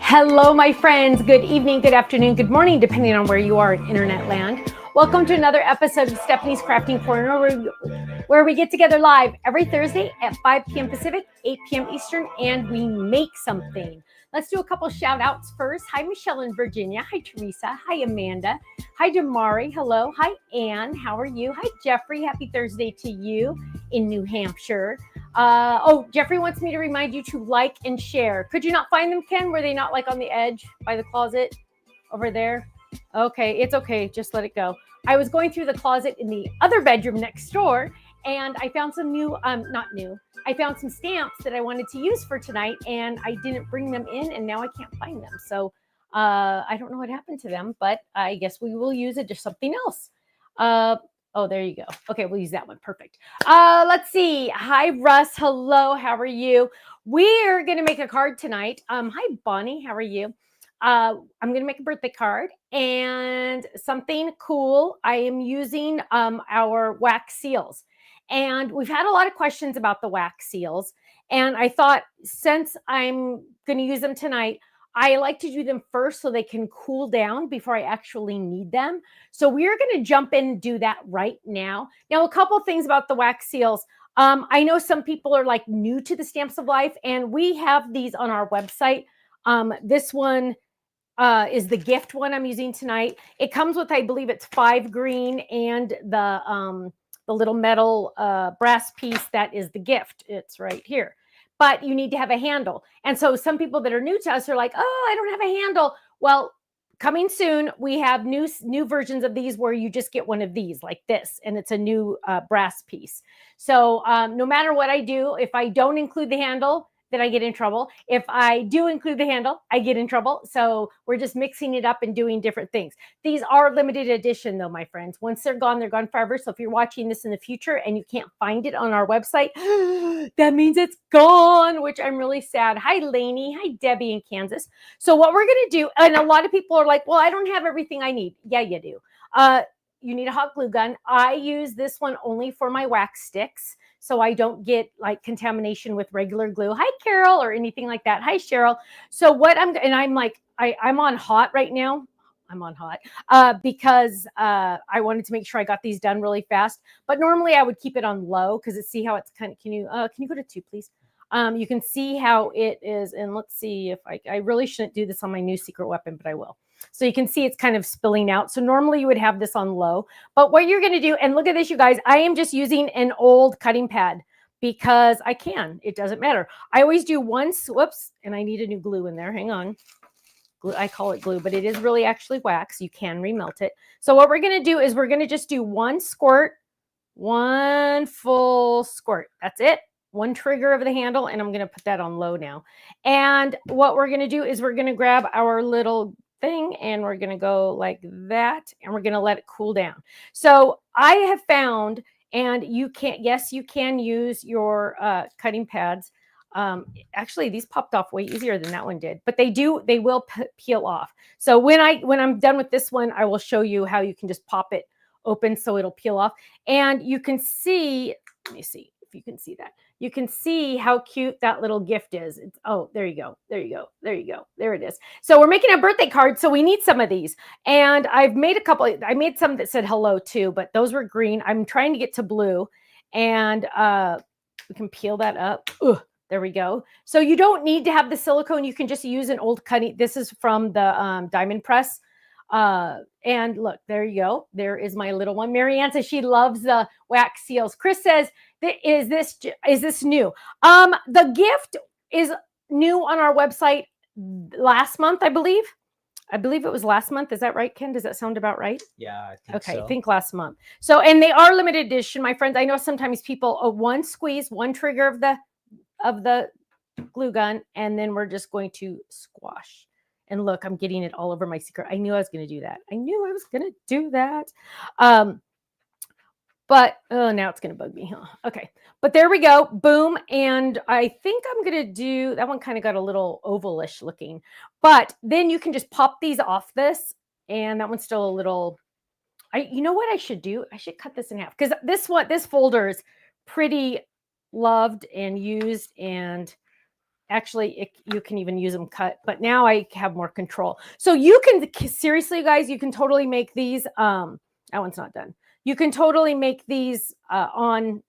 Hello, my friends. Good evening, good afternoon, good morning, depending on where you are in internet land. Welcome to another episode of Stephanie's Crafting Corner, where we get together live every Thursday at 5 p.m. Pacific, 8 p.m. Eastern, and we make something. Let's do a couple shout outs first. Hi, Michelle in Virginia. Hi, Teresa. Hi, Amanda. Hi, Damari. Hello. Hi, Ann. How are you? Hi, Jeffrey. Happy Thursday to you in New Hampshire. Jeffrey wants me to remind you to like and share. Could you not find them, Ken? Were they not like on the edge by the closet over there? Okay, it's okay. Just let it go. I was going through the closet in the other bedroom next door, and I found some I found some stamps that I wanted to use for tonight, and I didn't bring them in, and now I can't find them. So I don't know what happened to them, but I guess we will use it to something else. Oh, there you go. Okay, we'll use that one. Perfect. Let's see. Hi, Russ. Hello. How are you? We're going to make a card tonight. Hi, Bonnie. How are you? I'm going to make a birthday card and something cool. I am using our wax seals. And we've had a lot of questions about the wax seals. And I thought, since I'm going to use them tonight, I like to do them first so they can cool down before I actually need them. So we're going to jump in and do that right now. Now, a couple of things about the wax seals. I know some people are like new to the Stamps of Life, and we have these on our website. This one is the gift one I'm using tonight. It comes with, I believe it's 5 green and the little metal brass piece that is the gift. It's right here. But you need to have a handle. And so some people that are new to us are like, oh, I don't have a handle. Well, coming soon, we have new versions of these where you just get one of these like this, and it's a new brass piece. So no matter what I do, if I don't include the handle, then I get in trouble. If I do include the handle, I get in trouble. So we're just mixing it up and doing different things. These are limited edition though, my friends. Once they're gone forever. So if you're watching this in the future and you can't find it on our website, that means it's gone, which I'm really sad. Hi, Lainey. Hi, Debbie in Kansas. So what we're going to do, and a lot of people are like, well, I don't have everything I need. Yeah, you do. You need a hot glue gun. I use this one only for my wax sticks, so I don't get like contamination with regular glue. Hi, Carol, or anything like that. Hi, Cheryl. So I'm on hot right now. I'm on hot because I wanted to make sure I got these done really fast. But normally I would keep it on low because see how it's kind of, can you go to 2, please? You can see how it is. And let's see if I really shouldn't do this on my new secret weapon, but I will. So you can see it's kind of spilling out. So normally you would have this on low, but what you're going to do, and look at this, you guys, I am just using an old cutting pad because I can, it doesn't matter. I always do one, whoops, and I need a new glue in there. Hang on. Glue, I call it glue, but it is really actually wax. You can remelt it. So what we're going to do is we're going to just do one squirt, one full squirt. That's it. One trigger of the handle, and I'm going to put that on low now. And what we're going to do is we're going to grab our little thing and we're going to go like that, and we're going to let it cool down. So I have found, and you can, yes, you can use your cutting pads. Actually, these popped off way easier than that one did, but they will peel off. So when I'm done with this one, I will show you how you can just pop it open so it'll peel off. And you can see, let me see if you can see that. You can see how cute that little gift is. Oh, there you go. There you go. There you go. There it is. So we're making a birthday card, so we need some of these. And I've made a couple. I made some that said hello too, but those were green. I'm trying to get to blue, and we can peel that up. Ugh. There we go. So you don't need to have the silicone. You can just use an old cutting. This is from the Diamond Press. And look, there you go. There is my little one. Marianne says she loves the wax seals. Chris says, is this new? The gift is new on our website last month, I believe. I believe it was last month. Is that right, Ken? Does that sound about right? Yeah, I think okay, so. I think last month. So, and they are limited edition, my friends. I know sometimes people, one squeeze, one trigger of the glue gun, and then we're just going to squash. And look, I'm getting it all over my secret. I knew I was going to do that. I knew I was going to do that. But now it's going to bug me, huh? Okay. But there we go. Boom. And I think I'm going to do, that one kind of got a little ovalish looking. But then you can just pop these off this. And that one's still a little, you know what I should do? I should cut this in half. Because this folder is pretty loved and used, and actually you can even use them cut, but now I have more control. So you can, seriously guys, you can totally make these, that one's not done. You can totally make these on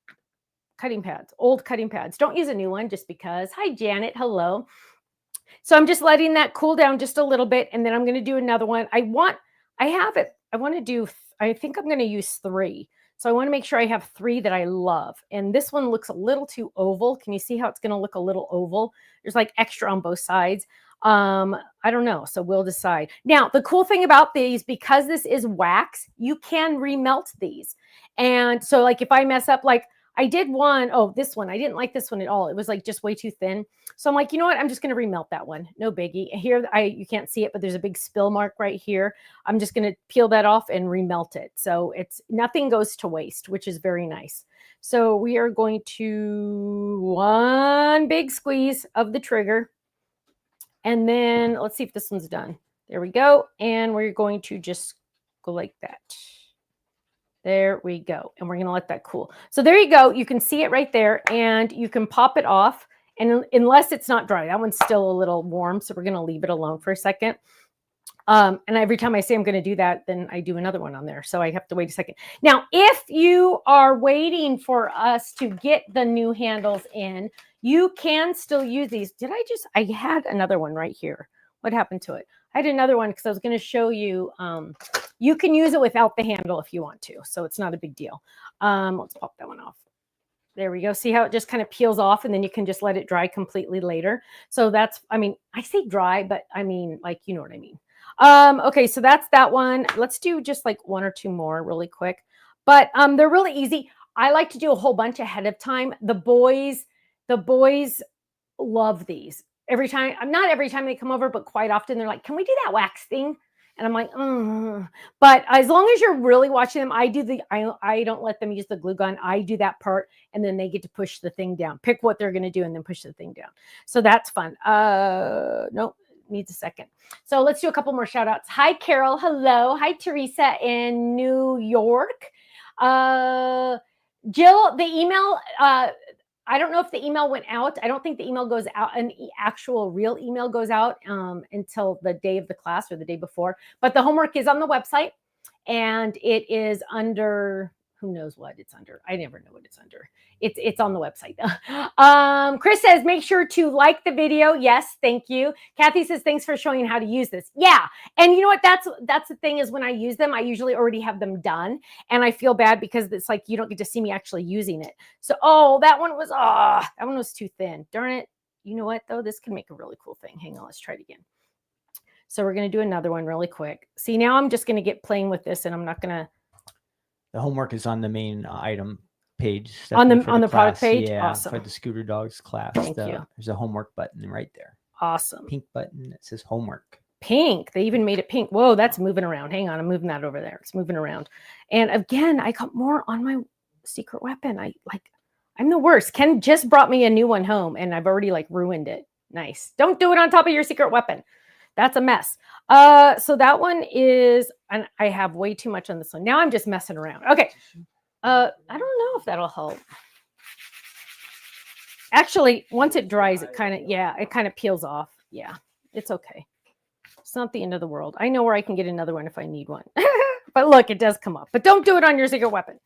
cutting pads, old cutting pads. Don't use a new one just because. Hi, Janet. Hello. So I'm just letting that cool down just a little bit, and then I'm going to do another one. I think I'm going to use 3. So I want to make sure I have 3 that I love. And this one looks a little too oval. Can you see how it's going to look a little oval? There's like extra on both sides. I don't know. So we'll decide. Now, the cool thing about these, because this is wax, you can remelt these. And so like if I mess up, like I did one, this one, I didn't like this one at all. It was like just way too thin. So I'm like, you know what? I'm just going to remelt that one. No biggie. Here, you can't see it, but there's a big spill mark right here. I'm just going to peel that off and remelt it. So nothing goes to waste, which is very nice. So we are going to one big squeeze of the trigger. And then let's see if this one's done. There we go. And we're going to just go like that. There we go. And we're going to let that cool. So there you go. You can see it right there, and you can pop it off. And unless it's not dry, that one's still a little warm. So we're going to leave it alone for a second. And every time I say I'm going to do that, then I do another one on there. So I have to wait a second. Now, if you are waiting for us to get the new handles in, you can still use these. I had another one right here. What happened to it? I had another one because I was going to show you. You can use it without the handle if you want to. So it's not a big deal. Let's pop that one off. There we go. See how it just kind of peels off, and then you can just let it dry completely later. So that's, I say dry, but I mean, like, you know what I mean. Okay, so that's that one. Let's do just like 1 or 2 more really quick. But they're really easy. I like to do a whole bunch ahead of time. The boys love these. Not every time they come over, but quite often they're like, can we do that wax thing? And I'm like, But as long as you're really watching them, I don't let them use the glue gun. I do that part, and then they get to push the thing down. Pick what they're going to do and then push the thing down. So that's fun. Nope. Needs a second. So let's do a couple more shout outs. Hi, Carol. Hello. Hi, Teresa in New York. Jill, the email, I don't know if the email went out. I don't think the email goes out. An actual real email goes out until the day of the class or the day before. But the homework is on the website, and it is under, who knows what it's under. I never know what it's under. It's on the website. Chris says, make sure to like the video. Yes, thank you. Kathy says, thanks for showing how to use this. Yeah. And you know what? That's the thing is when I use them, I usually already have them done. And I feel bad because it's like you don't get to see me actually using it. So, that one was too thin. Darn it. You know what, though? This can make a really cool thing. Hang on, let's try it again. So we're going to do another one really quick. See, now I'm just going to get playing with this, and I'm not going to. The homework is on the main item page. On the product page? Yeah, awesome. for the Scooter Dogs class. Thank you. There's a homework button right there. Awesome. Pink button that says homework. Pink. They even made it pink. Whoa, that's moving around. Hang on, I'm moving that over there. It's moving around. And again, I got more on my secret weapon. I'm the worst. Ken just brought me a new one home, and I've already ruined it. Nice. Don't do it on top of your secret weapon. That's a mess. So that one is, and I have way too much on this one. Now I'm just messing around. Okay. I don't know if that'll help. Actually, once it dries, it kind of peels off. Yeah, it's okay. It's not the end of the world. I know where I can get another one if I need one. But look, it does come up. But don't do it on your secret weapon.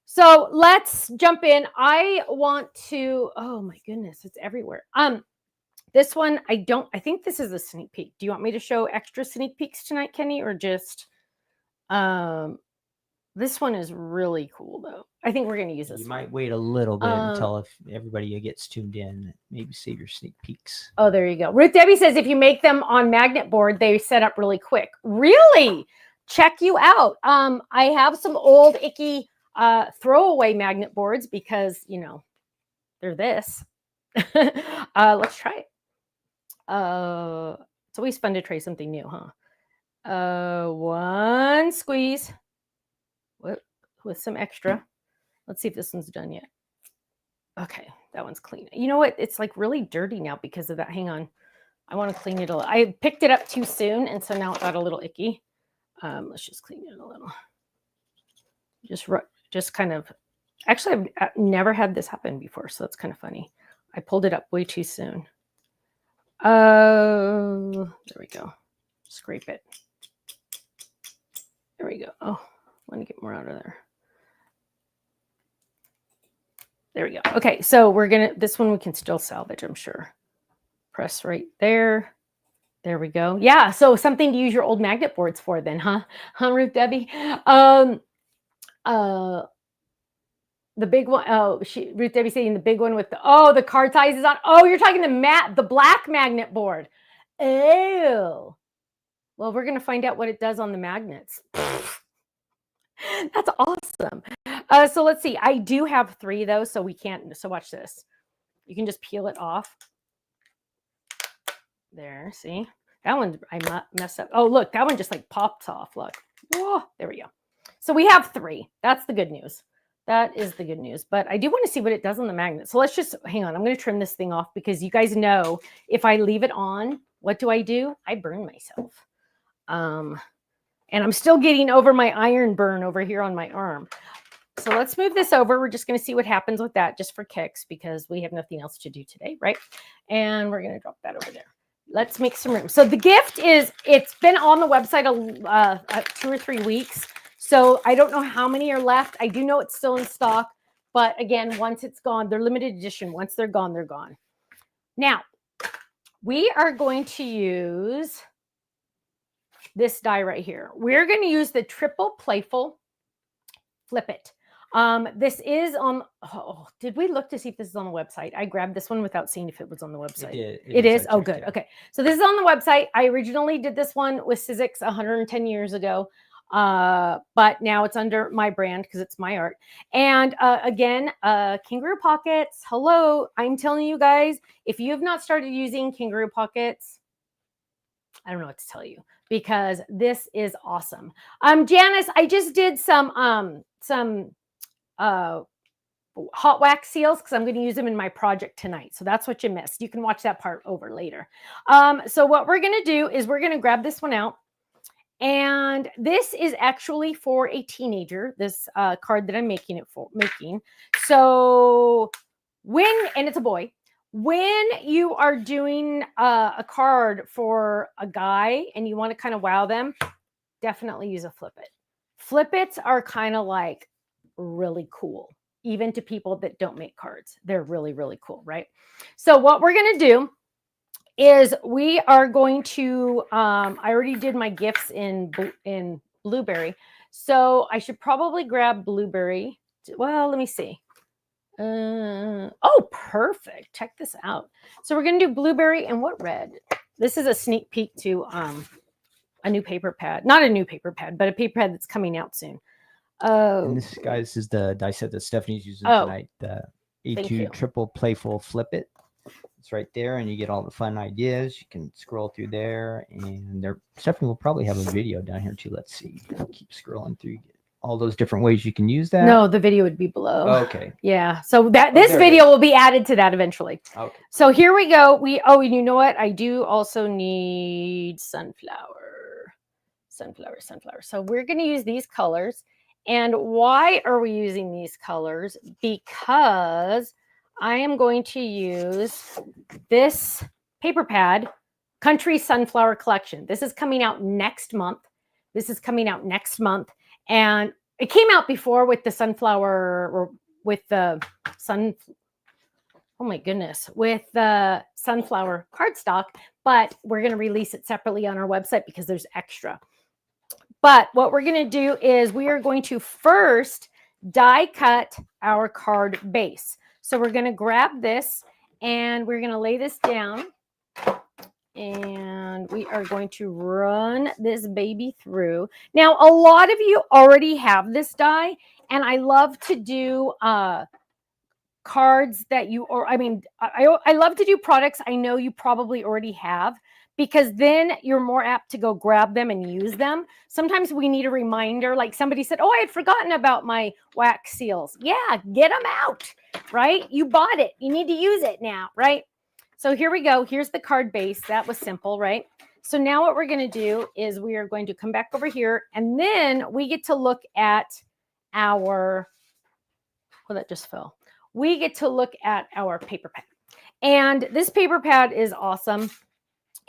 So let's jump in. I want to, oh my goodness, it's everywhere. This one, I think this is a sneak peek. Do you want me to show extra sneak peeks tonight, Kenny, or just, this one is really cool though. I think we're going to use this. You might wait a little bit until if everybody gets tuned in, maybe save your sneak peeks. Oh, there you go. Ruth Debbie says, if you make them on magnet board, they set up really quick. Really? Check you out. I have some old icky throwaway magnet boards because, they're this. Let's try it. It's always fun to try something new, huh? One squeeze with some extra. Let's see if this one's done yet. Okay, that one's clean. You know what? It's really dirty now because of that. Hang on. I want to clean it a little. I picked it up too soon, and so now it got a little icky. Let's just clean it a little. Just kind of, actually, I've never had this happen before, so it's kind of funny. I pulled it up way too soon. There we go. Scrape it. There we go. Oh, I want to get more out of there. There we go. Okay, so this one we can still salvage, I'm sure. Press right there. There we go. Yeah, so something to use your old magnet boards for then, huh? Huh, Ruth Debbie? The big one, Ruth Debbie saying the big one with the card size is on. Oh, you're talking the black magnet board. Oh. Well, we're going to find out what it does on the magnets. That's awesome. So let's see. I do have 3 though, so we can't. So watch this. You can just peel it off. There, see? That one I messed up. Oh, look, that one just pops off. Look. Whoa, there we go. So we have 3. That's the good news. That is the good news. But I do want to see what it does on the magnet. So let's just, hang on. I'm going to trim this thing off because you guys know if I leave it on, what do? I burn myself. And I'm still getting over my iron burn over here on my arm. So let's move this over. We're just going to see what happens with that just for kicks because we have nothing else to do today, right? And we're going to drop that over there. Let's make some room. So the gift is, it's been on the website 2 or 3 weeks. So I don't know how many are left. I do know it's still in stock. But again, once it's gone, they're limited edition. Once they're gone, they're gone. Now, we are going to use this die right here. We're going to use the triple Playful Flip It. This is on, did we look to see if this is on the website? I grabbed this one without seeing if it was on the website. It is? Oh, good. Okay. So this is on the website. I originally did this one with Sizzix 110 years ago. But now it's under my brand because it's my art. And again, Kangaroo Pockets. Hello. I'm telling you guys, if you have not started using Kangaroo Pockets, I don't know what to tell you because this is awesome. Janice, I just did some hot wax seals because I'm going to use them in my project tonight. So that's what you missed. You can watch that part over later. So what we're going to do is we're going to grab this one out. And this is actually for a teenager, this card that I'm making. So and it's a boy, when you are doing a card for a guy and you want to kind of wow them, definitely use a Flip It. Flip Its are kind of like really cool, even to people that don't make cards. They're really, really cool, right? So what we're going to do is we are going to, I already did my gifts in Blueberry. So I should probably grab Blueberry. Well, let me see. Oh, perfect. Check this out. So we're going to do Blueberry and what red? This is a sneak peek to a new paper pad. Not a new paper pad, but a paper pad that's coming out soon. Oh, and this, guys, is the die set that Stephanie's using tonight. The thank you. A2 triple Playful Flip It. It's right there, and you get all the fun ideas. You can scroll through there, and Stephanie will probably have a video down here too. Let's see. Keep scrolling through. Get all those different ways you can use that. No, the video would be below. Okay. Yeah. So this video will be added to that eventually. Okay. So here we go. And you know what? I do also need sunflower. So we're going to use these colors. And why are we using these colors? Because I am going to use this paper pad, Country Sunflower Collection. This is coming out next month. And it came out before with the sunflower, or with the with the sunflower cardstock, but we're going to release it separately on our website because there's extra. But what we're going to do is we are going to first die cut our card base. So we're going to grab this and we're going to lay this down, and we are going to run this baby through. Now, a lot of you already have this die, and I love to do cards that you, or I mean, I love to do products I know you probably already have, because then you're more apt to go grab them and use them. Sometimes we need a reminder, like somebody said, oh, I had forgotten about my wax seals. Yeah, get them out, right? You bought it. You need to use it now, right? So here we go. Here's the card base. That was simple, right? So now what we're going to do is we are going to come back over here, and then we get to look at our, well, that just fell. We get to look at our paper pad. And this paper pad is awesome.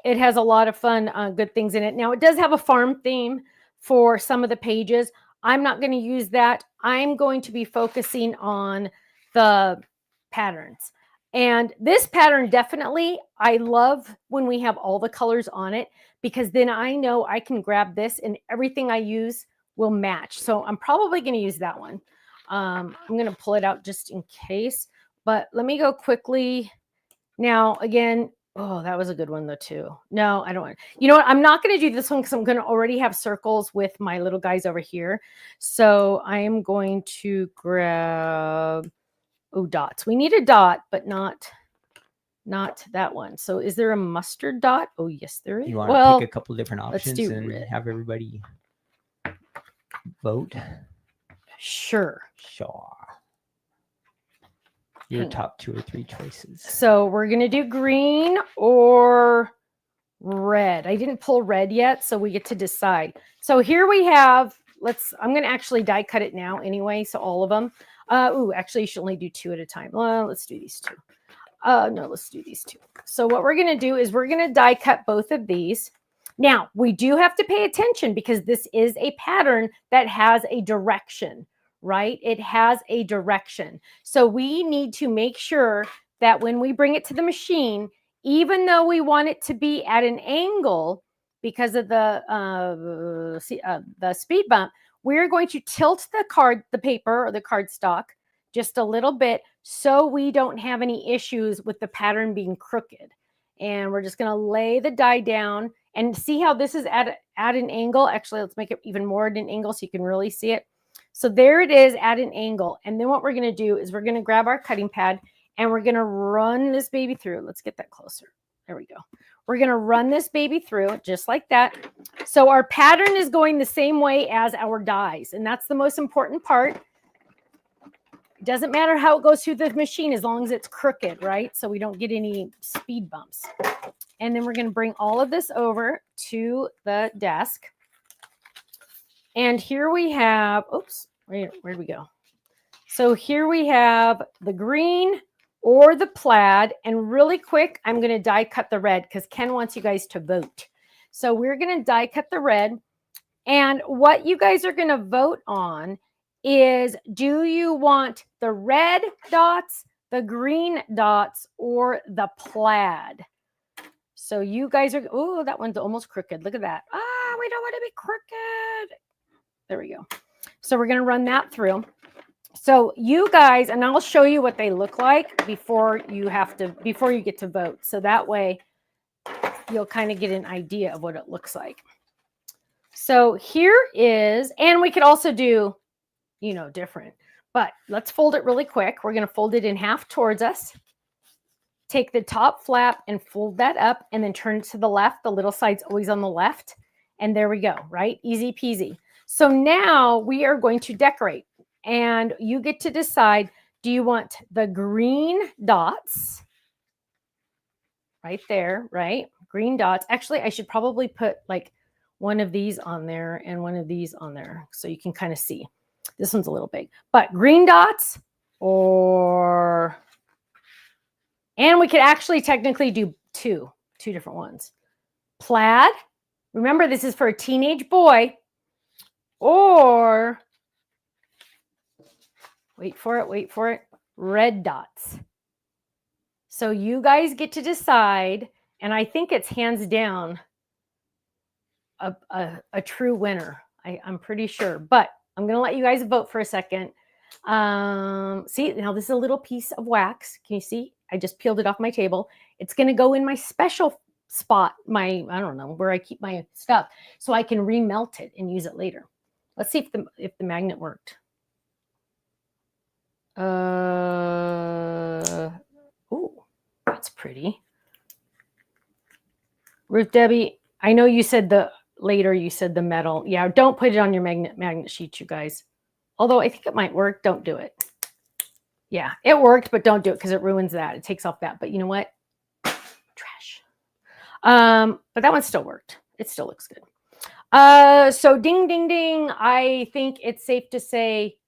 It has a lot of fun, good things in it. Now, it does have a farm theme for some of the pages. I'm not going to use that. I'm going to be focusing on the patterns. And this pattern, definitely, I love when we have all the colors on it, because then I know I can grab this and everything I use will match. So I'm probably going to use that one. I'm going to pull it out just in case, but let me go quickly. Now, again, oh, that was a good one though too. No, I don't want, you know what? I'm not going to do this one because I'm going to already have circles with my little guys over here. So I am going to grab, dots. We need a dot, but not that one. So is there a mustard dot? Oh, yes, there is. You want to pick a couple different options and red. Have everybody vote? Sure. Your top 2 or 3 choices. So we're going to do green or red. I didn't pull red yet, so we get to decide. So here we have, I'm going to actually die cut it now anyway, so all of them. Actually, you should only do 2 at a time. Well, let's do these 2. No, let's do these 2. So what we're going to do is we're going to die cut both of these. Now, we do have to pay attention because this is a pattern that has a direction, right? It has a direction. So we need to make sure that when we bring it to the machine, even though we want it to be at an angle because of the speed bump, we're going to tilt the paper or the cardstock just a little bit so we don't have any issues with the pattern being crooked. And we're just going to lay the die down and see how this is at an angle. Actually, let's make it even more at an angle so you can really see it. So there it is at an angle. And then what we're going to do is we're going to grab our cutting pad and we're going to run this baby through. Let's get that closer. There we go. We're going to run this baby through just like that. So our pattern is going the same way as our dies. And that's the most important part. It doesn't matter how it goes through the machine as long as it's crooked, right? So we don't get any speed bumps. And then we're going to bring all of this over to the desk. And here we have, where'd we go? So here we have the green or the plaid. And really quick, I'm going to die cut the red because Ken wants you guys to vote. So we're going to die cut the red. And what you guys are going to vote on is, do you want the red dots, the green dots, or the plaid? So you guys are, oh, that one's almost crooked. Look at that. Ah, we don't want to be crooked. There we go. So we're going to run that through. So you guys, and I'll show you what they look like before you get to vote. So that way you'll kind of get an idea of what it looks like. So here is, and we could also do, different, but let's fold it really quick. We're going to fold it in half towards us. Take the top flap and fold that up and then turn it to the left. The little side's always on the left. And there we go, right? Easy peasy. So now we are going to decorate. And you get to decide, do you want the green dots? Right there, right? Green dots. Actually, I should probably put like one of these on there and one of these on there so you can kind of see. This one's a little big. But green dots or... And we could actually technically do two different ones. Plaid. Remember, this is for a teenage boy. Or, wait for it, red dots. So you guys get to decide, and I think it's hands down a true winner. I'm pretty sure, but I'm going to let you guys vote for a second. See, now this is a little piece of wax. Can you see? I just peeled it off my table. It's going to go in my special spot, I don't know, where I keep my stuff, so I can remelt it and use it later. Let's see if the magnet worked. Oh, that's pretty. Ruth Debbie, I know you said the metal. Yeah, don't put it on your magnet sheet, you guys. Although I think it might work. Don't do it. Yeah, it worked, but don't do it because it ruins that. It takes off that. But you know what? Trash. But that one still worked. It still looks good. So ding, ding, ding. I think it's safe to say,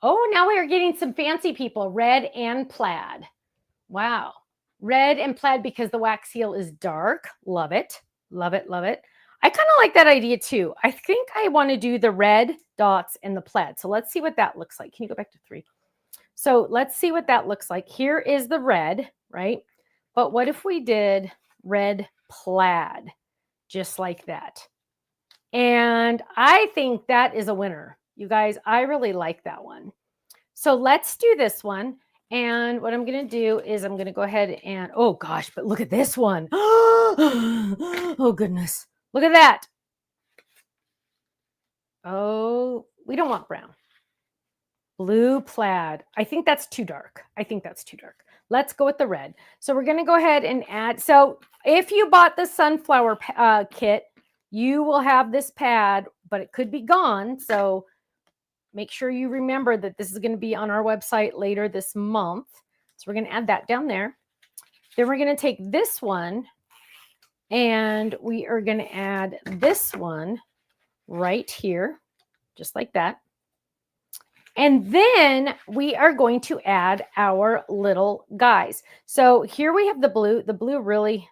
oh, now we are getting some fancy people. Red and plaid. Wow. Red and plaid because the wax seal is dark. Love it. Love it. Love it. I kind of like that idea too. I think I want to do the red dots and the plaid. So let's see what that looks like. Can you go back to 3? So let's see what that looks like. Here is the red, right? But what if we did red plaid, just like that? And I think that is a winner. You guys, I really like that one. So let's do this one. And what I'm going to do is I'm going to go ahead and, oh gosh, but look at this one. Oh goodness. Look at that. Oh, we don't want brown. Blue plaid. I think that's too dark. Let's go with the red. So we're going to go ahead and add. So if you bought the sunflower kit, you will have this pad, but it could be gone. So make sure you remember that this is going to be on our website later this month. So we're going to add that down there. Then we're going to take this one and we are going to add this one right here, just like that. And then we are going to add our little guys. So here we have the blue. The blue really,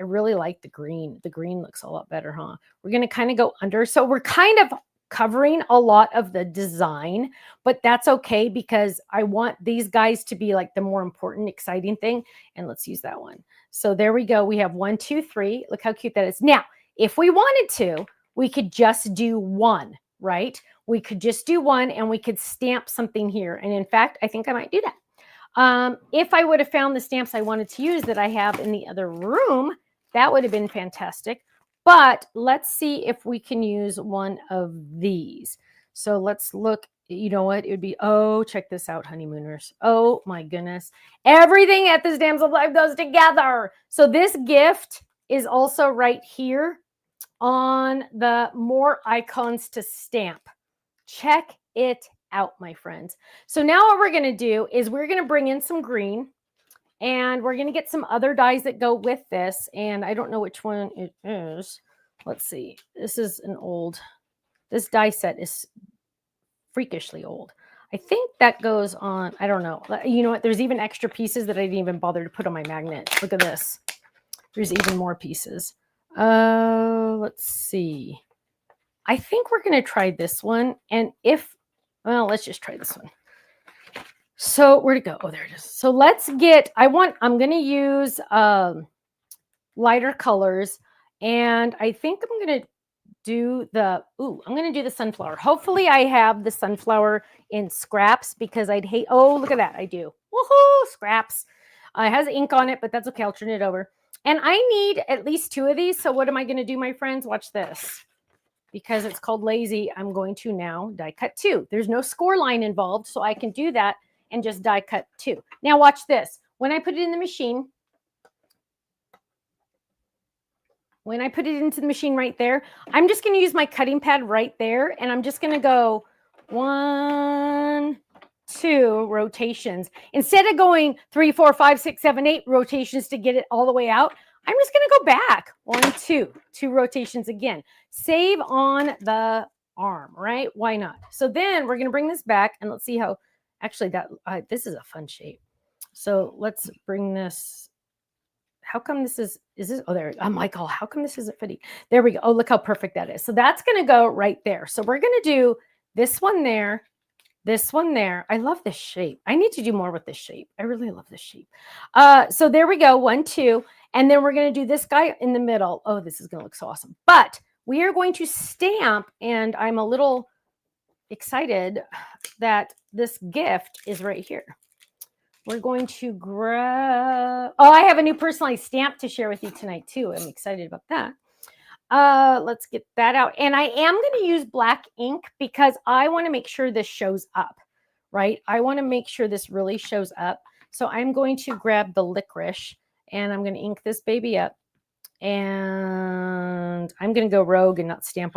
I really like the green. The green looks a lot better, huh? We're going to kind of go under. So we're kind of covering a lot of the design, but that's okay because I want these guys to be like the more important, exciting thing. And let's use that one. So there we go. We have 1, 2, 3. Look how cute that is. Now, if we wanted to, we could just do one, right? We could just do one and we could stamp something here. And in fact, I think I might do that. If I would have found the stamps I wanted to use that I have in the other room, that would have been fantastic. But let's see if we can use one of these. So let's look, you know what? It would be, oh, check this out, honeymooners. Oh my goodness. Everything at this Damsel of Life goes together. So this gift is also right here on the more icons to stamp. Check it out, my friends. So now what we're going to do is we're going to bring in some green. And we're going to get some other dies that go with this. And I don't know which one it is. Let's see. This is an old, this die set is freakishly old. I think that goes on, I don't know. You know what? There's even extra pieces that I didn't even bother to put on my magnet. Look at this. There's even more pieces. Let's see. I think we're going to try this one. And if Well, let's just try this one. So where'd it go? Oh, there it is. So let's get, I'm going to use lighter colors. And I think I'm going to do I'm going to do the sunflower. Hopefully I have the sunflower in scraps because I'd hate, oh, look at that. I do. Woohoo, scraps. It has ink on it, but that's okay. I'll turn it over. And I need at least 2 of these. So what am I going to do, my friends? Watch this. Because it's called lazy, I'm going to now die cut 2. There's no score line involved, so I can do that and just die cut 2. Now watch this. When I put it in the machine, right there, I'm just going to use my cutting pad right there, and I'm just going to go 1, 2 rotations. Instead of going 3, 4, 5, 6, 7, 8 rotations to get it all the way out, I'm just going to go back 1, 2 rotations again. Save on the arm, right? Why not? So then we're going to bring this back and let's see how, actually that, this is a fun shape. So let's bring this, how come this is this, oh, there, I'm like, oh, how come this isn't fitting? There we go. Oh, look how perfect that is. So that's going to go right there. So we're going to do this one there, this one there. I love this shape. I need to do more with this shape. I really love this shape. So there we go. 1, 2. And then we're going to do this guy in the middle. Oh, this is going to look so awesome. But we are going to stamp, and I'm a little excited that this gift is right here. We're going to grab, oh, I have a new personalized stamp to share with you tonight too. I'm excited about that. Let's get that out. And I am going to use black ink because I want to make sure this shows up, right? I want to make sure this really shows up. So I'm going to grab the licorice and I'm going to ink this baby up. And I'm going to go rogue and not stamp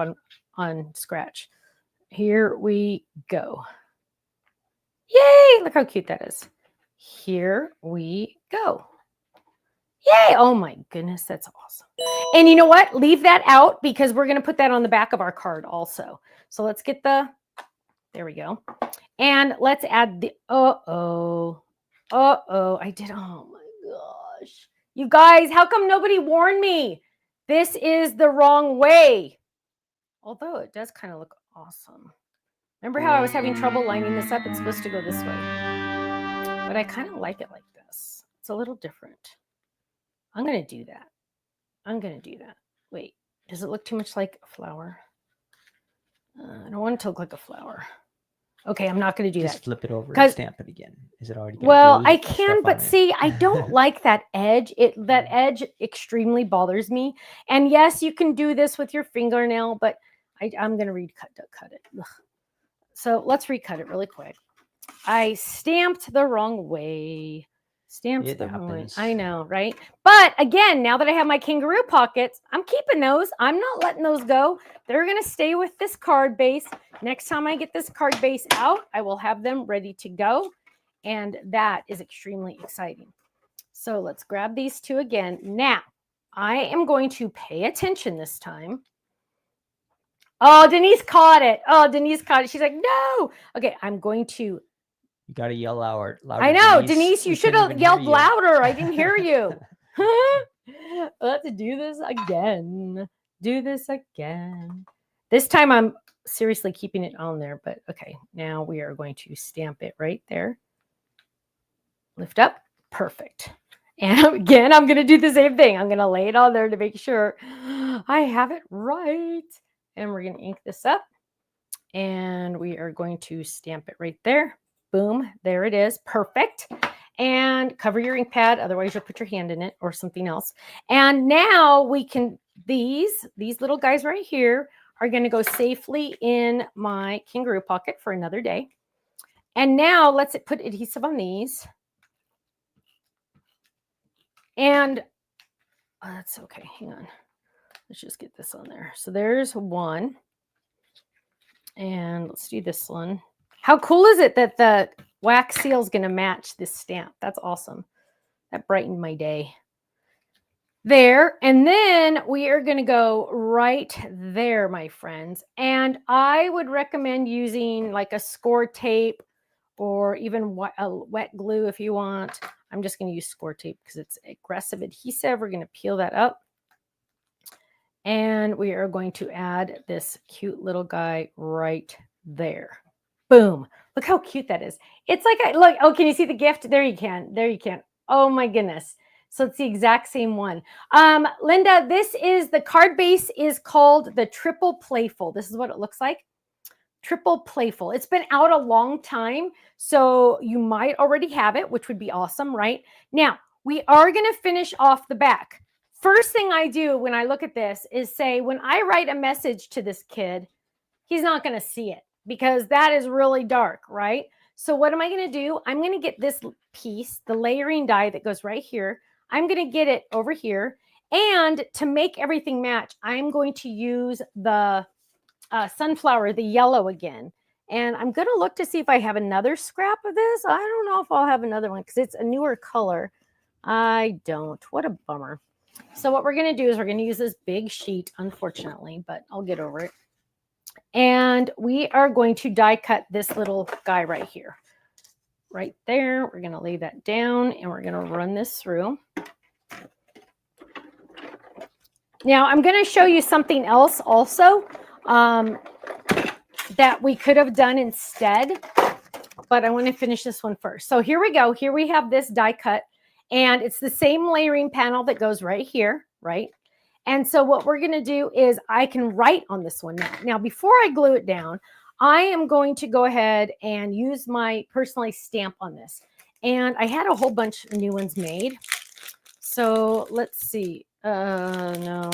on scratch. Here we go. Yay! Look how cute that is. Here we go. Yay! Oh my goodness, that's awesome. And you know what? Leave that out because we're going to put that on the back of our card also. So let's get the, there we go. And let's add the, I did, oh my gosh. You guys, how come nobody warned me? This is the wrong way. Although it does kind of look awesome. Remember how I was having trouble lining this up? It's supposed to go this way. But I kind of like it like this. It's a little different. I'm going to do that. Wait, does it look too much like a flower? I don't want it to look like a flower. Okay, I'm not going to do Just that. flip it over and stamp it again. Is it already? Well, I can, but see, I don't like that edge. That edge extremely bothers me. And yes, you can do this with your fingernail, but I'm going to cut it. Ugh. So let's recut it really quick. I stamped the wrong way. I know, right? But again, now that I have my kangaroo pockets, I'm keeping those. I'm not letting those go. They're going to stay with this card base. Next time I get this card base out, I will have them ready to go. And that is extremely exciting. So let's grab these 2 again. Now, I am going to pay attention this time. Oh, Denise caught it. She's like, no. Okay, I'm going to. You got to yell louder. I know, Denise, you should have yelled louder. I didn't hear you. Let's do this again. This time I'm seriously keeping it on there, but okay. Now we are going to stamp it right there. Lift up. Perfect. And again, I'm going to do the same thing. I'm going to lay it on there to make sure I have it right. And we're going to ink this up. And we are going to stamp it right there. Boom, there it is. Perfect. And cover your ink pad. Otherwise, you'll put your hand in it or something else. And now we can, these little guys right here are going to go safely in my kangaroo pocket for another day. And now let's put adhesive on these. And that's okay. Hang on. Let's just get this on there. So there's one. And let's do this one. How cool is it that the wax seal is going to match this stamp? That's awesome. That brightened my day. There. And then we are going to go right there, my friends. And I would recommend using like a score tape or even a wet glue if you want. I'm just going to use score tape because it's aggressive adhesive. We're going to peel that up. And we are going to add this cute little guy right there. Boom. Look how cute that is. It's like, look, oh, can you see the gift? There you can. There you can. Oh my goodness. So it's the exact same one. Linda, this is the card base is called the Triple Playful. This is what it looks like. Triple Playful. It's been out a long time, so you might already have it, which would be awesome, right? Now, we are going to finish off the back. First thing I do when I look at this is say, when I write a message to this kid, he's not going to see it because that is really dark, right? So what am I going to do? I'm going to get this piece, the layering die that goes right here. I'm going to get it over here. And to make everything match, I'm going to use the sunflower, the yellow again. And I'm going to look to see if I have another scrap of this. I don't know if I'll have another one because it's a newer color. I don't. What a bummer. So what we're going to do is we're going to use this big sheet, unfortunately, but I'll get over it. And we are going to die cut this little guy right here. Right there. We're going to lay that down and we're going to run this through. Now I'm going to show you something else also that we could have done instead, but I want to finish this one first. So here we go. Here we have this die cut and it's the same layering panel that goes right here, right? And so what we're going to do is I can write on this one now. Now, before I glue it down, I am going to go ahead and use my personalized stamp on this. And I had a whole bunch of new ones made. So let's see. No.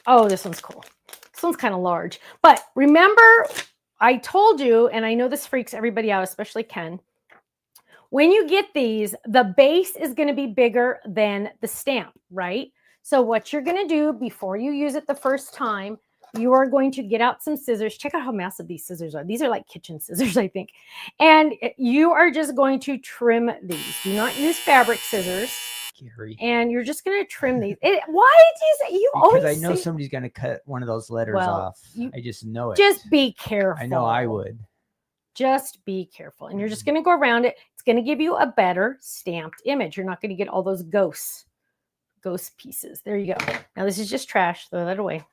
Oh, this one's cool. This one's kind of large. But remember, I told you, and I know this freaks everybody out, especially Ken, when you get these, the base is going to be bigger than the stamp, right? So what you're going to do before you use it the first time, you are going to get out some scissors. Check out how massive these scissors are. These are like kitchen scissors, I think. And you are just going to trim these. Do not use fabric scissors. Scary. And you're just going to trim these. Why do you say you always? Because I know somebody's going to cut one of those letters off. I just know it. Just be careful. I know I would. Just be careful. And you're just going to go around it. It's going to give you a better stamped image. You're not going to get all those ghost pieces. There you go. Now this is just trash. Throw that away.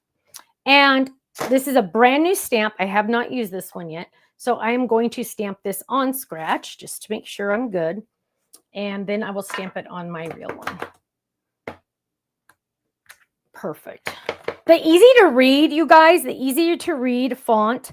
And this is a brand new stamp. I have not used this one yet. So I am going to stamp this on scratch just to make sure I'm good. And then I will stamp it on my real one. Perfect. The easy to read, you guys, the easier to read font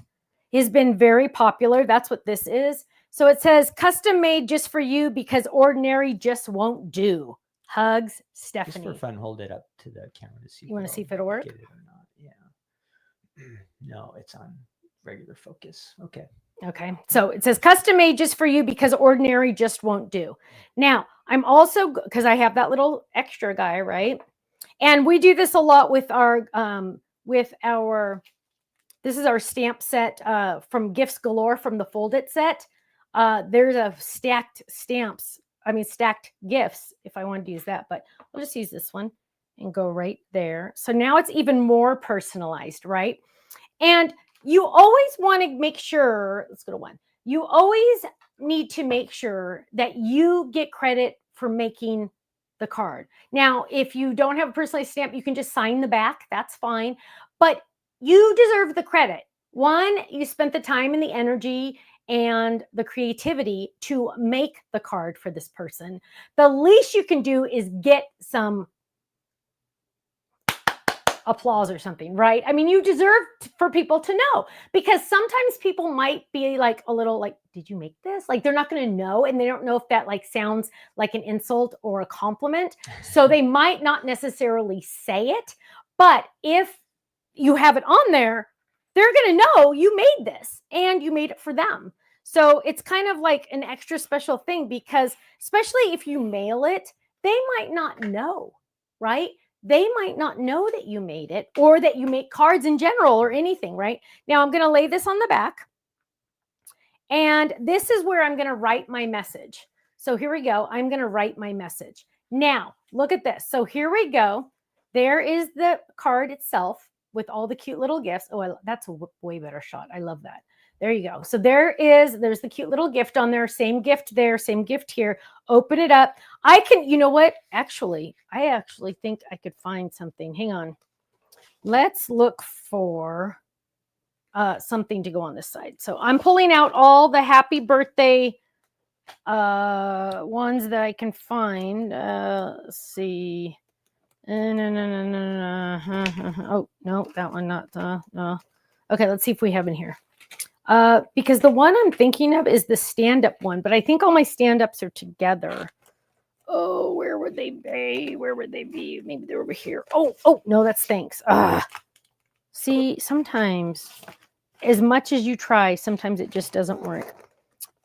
has been very popular. That's what this is. So it says custom made just for you because ordinary just won't do. Hugs, Stephanie. Just for fun, hold it up to the camera to see. You want to see if it'll work? Get it or not? Yeah. No, it's on regular focus. Okay. Okay. So it says custom made just for you because ordinary just won't do. Now, I'm also, because I have that little extra guy, right? And we do this a lot with our, this is our stamp set from Gifts Galore from the Fold It set. There's a stacked gifts if I wanted to use that, but I'll just use this one and go right there. So now it's even more personalized, right? And you always want to make sure, let's go to one. You always need to make sure that you get credit for making the card. Now, if you don't have a personalized stamp, you can just sign the back. That's fine. But you deserve the credit. One, you spent the time and the energy and the creativity to make the card for this person. The least you can do is get some applause or something, right? I mean, you deserve for people to know, because sometimes people might be like a little like, did you make this? Like they're not going to know, and they don't know if that like sounds like an insult or a compliment. So they might not necessarily say it, but if you have it on there, they're going to know you made this and you made it for them. So it's kind of like an extra special thing, because especially if you mail it, they might not know, right? They might not know that you made it or that you make cards in general or anything, right? Now I'm going to lay this on the back, and this is where I'm going to write my message. So here we go. I'm going to write my message. Now look at this. So here we go. There is the card itself with all the cute little gifts. Oh, that's a way better shot. I love that. There you go. So there's the cute little gift on there. Same gift there, same gift here. Open it up. I can, you know what? Actually, I actually think I could find something. Hang on. let's look for something to go on this side. So I'm pulling out all the happy birthday ones that I can find. Let's see. Oh, no, that one not. No. Okay, let's see if we have in here. Because the one I'm thinking of is the stand-up one, but I think all my stand-ups are together. Oh, where would they be? Where would they be? Maybe they're over here. Oh, no, that's thanks. See, sometimes, as much as you try, sometimes it just doesn't work.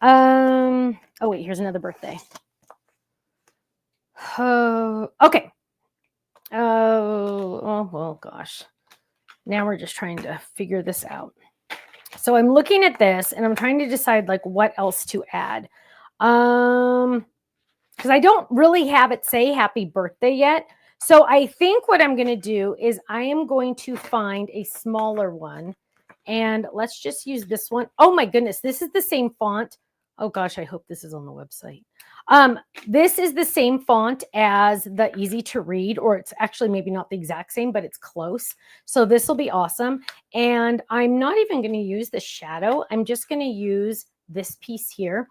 Oh, wait, here's another birthday. Okay. Oh, well, gosh. Now we're just trying to figure this out. So I'm looking at this and I'm trying to decide like what else to add. Because I don't really have it say happy birthday yet. So I think what I'm going to do is I am going to find a smaller one. And let's just use this one. Oh my goodness, this is the same font. Oh gosh, I hope this is on the website. This is the same font as the easy to read, or it's actually maybe not the exact same, but it's close. So this will be awesome. And I'm not even going to use the shadow. I'm just going to use this piece here.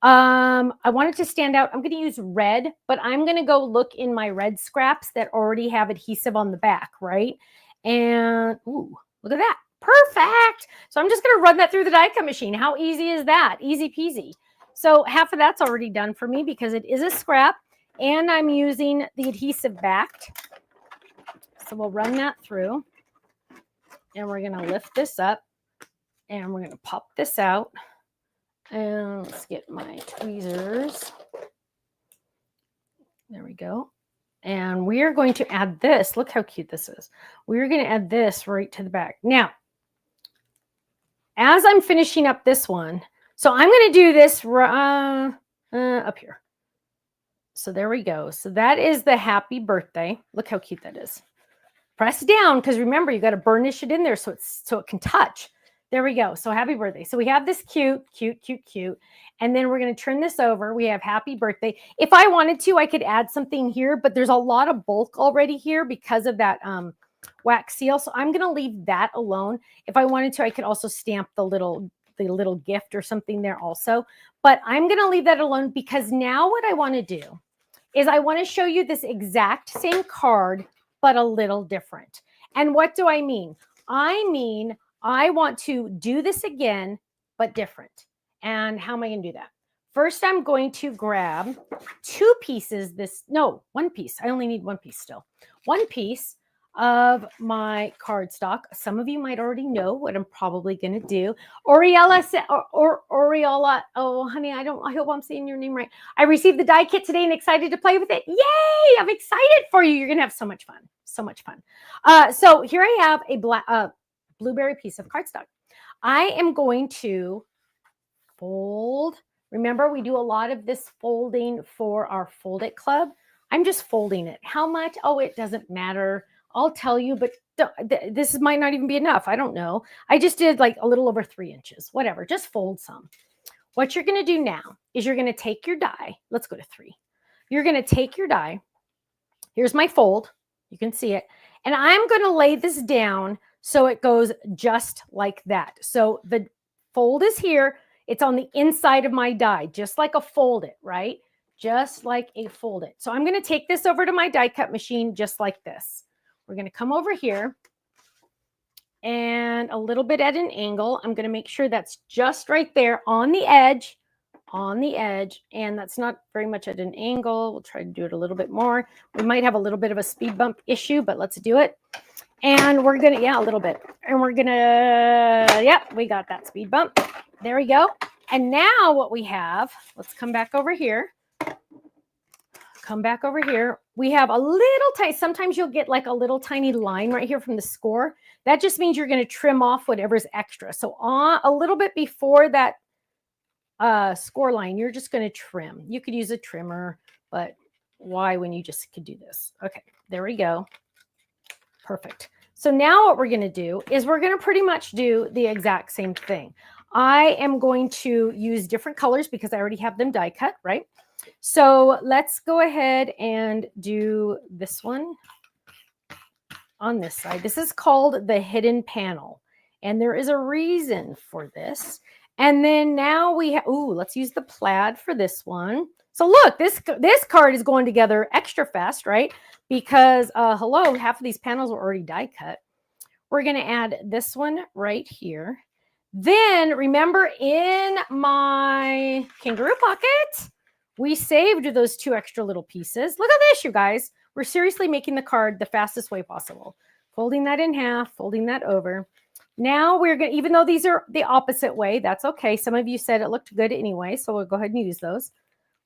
I want it to stand out. I'm going to use red, but I'm going to go look in my red scraps that already have adhesive on the back, right? And ooh, look at that. Perfect. So I'm just going to run that through the die cut machine. How easy is that? Easy peasy. So half of that's already done for me because it is a scrap and I'm using the adhesive backed. So we'll run that through and we're going to lift this up and we're going to pop this out. And let's get my tweezers. There we go. And we are going to add this. Look how cute this is. We're going to add this right to the back. Now, as I'm finishing up this one, so I'm going to do this up here. So there we go. So that is the happy birthday. Look how cute that is. Press down because remember, you got to burnish it in there so it can touch. There we go. So happy birthday. So we have this cute. And then we're going to turn this over. We have happy birthday. If I wanted to, I could add something here, but there's a lot of bulk already here because of that wax seal. So I'm going to leave that alone. If I wanted to, I could also stamp the little gift or something there also. But I'm going to leave that alone because now what I want to do is I want to show you this exact same card, but a little different. And what do I mean? I mean, I want to do this again, but different. And how am I going to do that? First, I'm going to grab two pieces. One piece. I only need one piece still. One piece of my cardstock. Some of you might already know what I'm probably going to do. Oriella said, Oriola. Oh, honey, I hope I'm saying your name right. I received the die kit today and excited to play with it. Yay! I'm excited for you. You're going to have so much fun. So much fun. So here I have a blueberry piece of cardstock. I am going to fold. Remember, we do a lot of this folding for our Fold It Club. I'm just folding it. How much? Oh, it doesn't matter. I'll tell you, but this might not even be enough. I don't know. I just did like a little over 3 inches. Whatever. Just fold some. What you're going to do now is you're going to take your die. Let's go to 3. You're going to take your die. Here's my fold. You can see it. And I'm going to lay this down so it goes just like that. So the fold is here. It's on the inside of my die, just like a Fold It, right? Just like a Fold It. So I'm going to take this over to my die cut machine just like this. We're going to come over here and a little bit at an angle. I'm going to make sure that's just right there on the edge, and that's not very much at an angle. We'll try to do it a little bit more. We might have a little bit of a speed bump issue, but let's do it. And we're going to, a little bit. And we're going to, we got that speed bump. There we go. And now what we have, let's come back over here. We have a little tiny, sometimes you'll get like a little tiny line right here from the score. That just means you're going to trim off whatever's extra. So a little bit before that score line, you're just going to trim. You could use a trimmer, but why when you just could do this? Okay, there we go. Perfect. So now what we're going to do is we're going to pretty much do the exact same thing. I am going to use different colors because I already have them die cut, right? So let's go ahead and do this one. on this side. This is called the hidden panel. And there is a reason for this. And then now we have, ooh, let's use the plaid for this one. So look, this card is going together extra fast, right? Because, hello, half of these panels were already die cut. We're going to add this one right here. Then remember in my kangaroo pocket, we saved those 2 extra little pieces. Look at this, you guys. We're seriously making the card the fastest way possible. Folding that in half, folding that over. Now we're going to, even though these are the opposite way, that's okay. Some of you said it looked good anyway, so we'll go ahead and use those.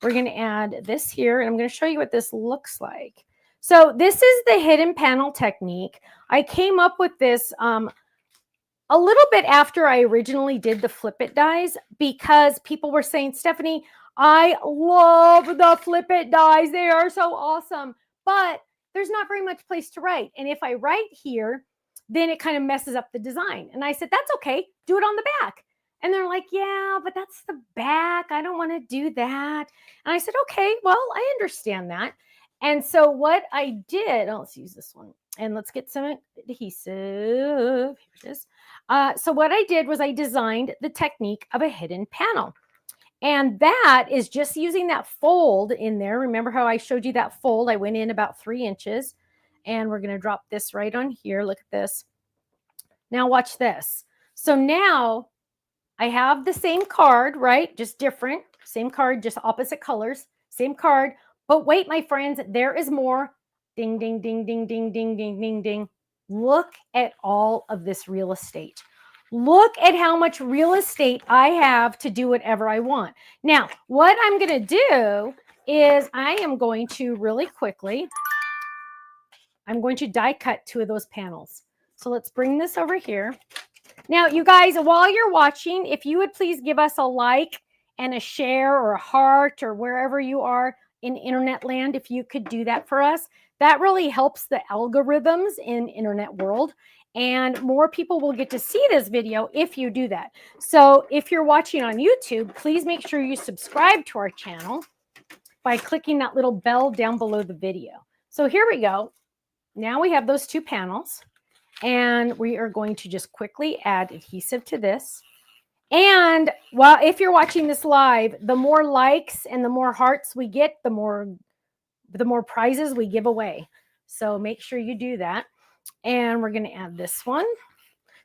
We're going to add this here, and I'm going to show you what this looks like. So this is the hidden panel technique. I came up with this a little bit after I originally did the flip it dies, because people were saying, Stephanie, I love the flip it dies. They are so awesome, but there's not very much place to write. And if I write here, then it kind of messes up the design. And I said, that's okay. Do it on the back. And they're like, yeah, but that's the back. I don't want to do that. And I said, okay, well, I understand that. And so what I did, let's use this one and let's get some adhesive. Here it is. So what I did was I designed the technique of a hidden panel. And that is just using that fold in there. Remember how I showed you that fold? I went in about 3 inches. And we're going to drop this right on here. Look at this. Now watch this. So now I have the same card, right? Just different. Same card, just opposite colors. Same card. But wait, my friends, there is more. Ding, ding, ding, ding, ding, ding, ding, ding, ding. Look at all of this real estate. Look at how much real estate I have to do whatever I want. Now, what I'm going to do is I am going to really quickly, I'm going to die cut 2 of those panels. So let's bring this over here. Now, you guys, while you're watching, if you would please give us a like and a share or a heart or wherever you are in internet land, if you could do that for us, that really helps the algorithms in internet world. And more people will get to see this video if you do that. So if you're watching on YouTube, please make sure you subscribe to our channel by clicking that little bell down below the video. So here we go. Now we have those 2 panels, and we are going to just quickly add adhesive to this. And while if you're watching this live, the more likes and the more hearts we get, the more prizes we give away. So make sure you do that. And we're going to add this one.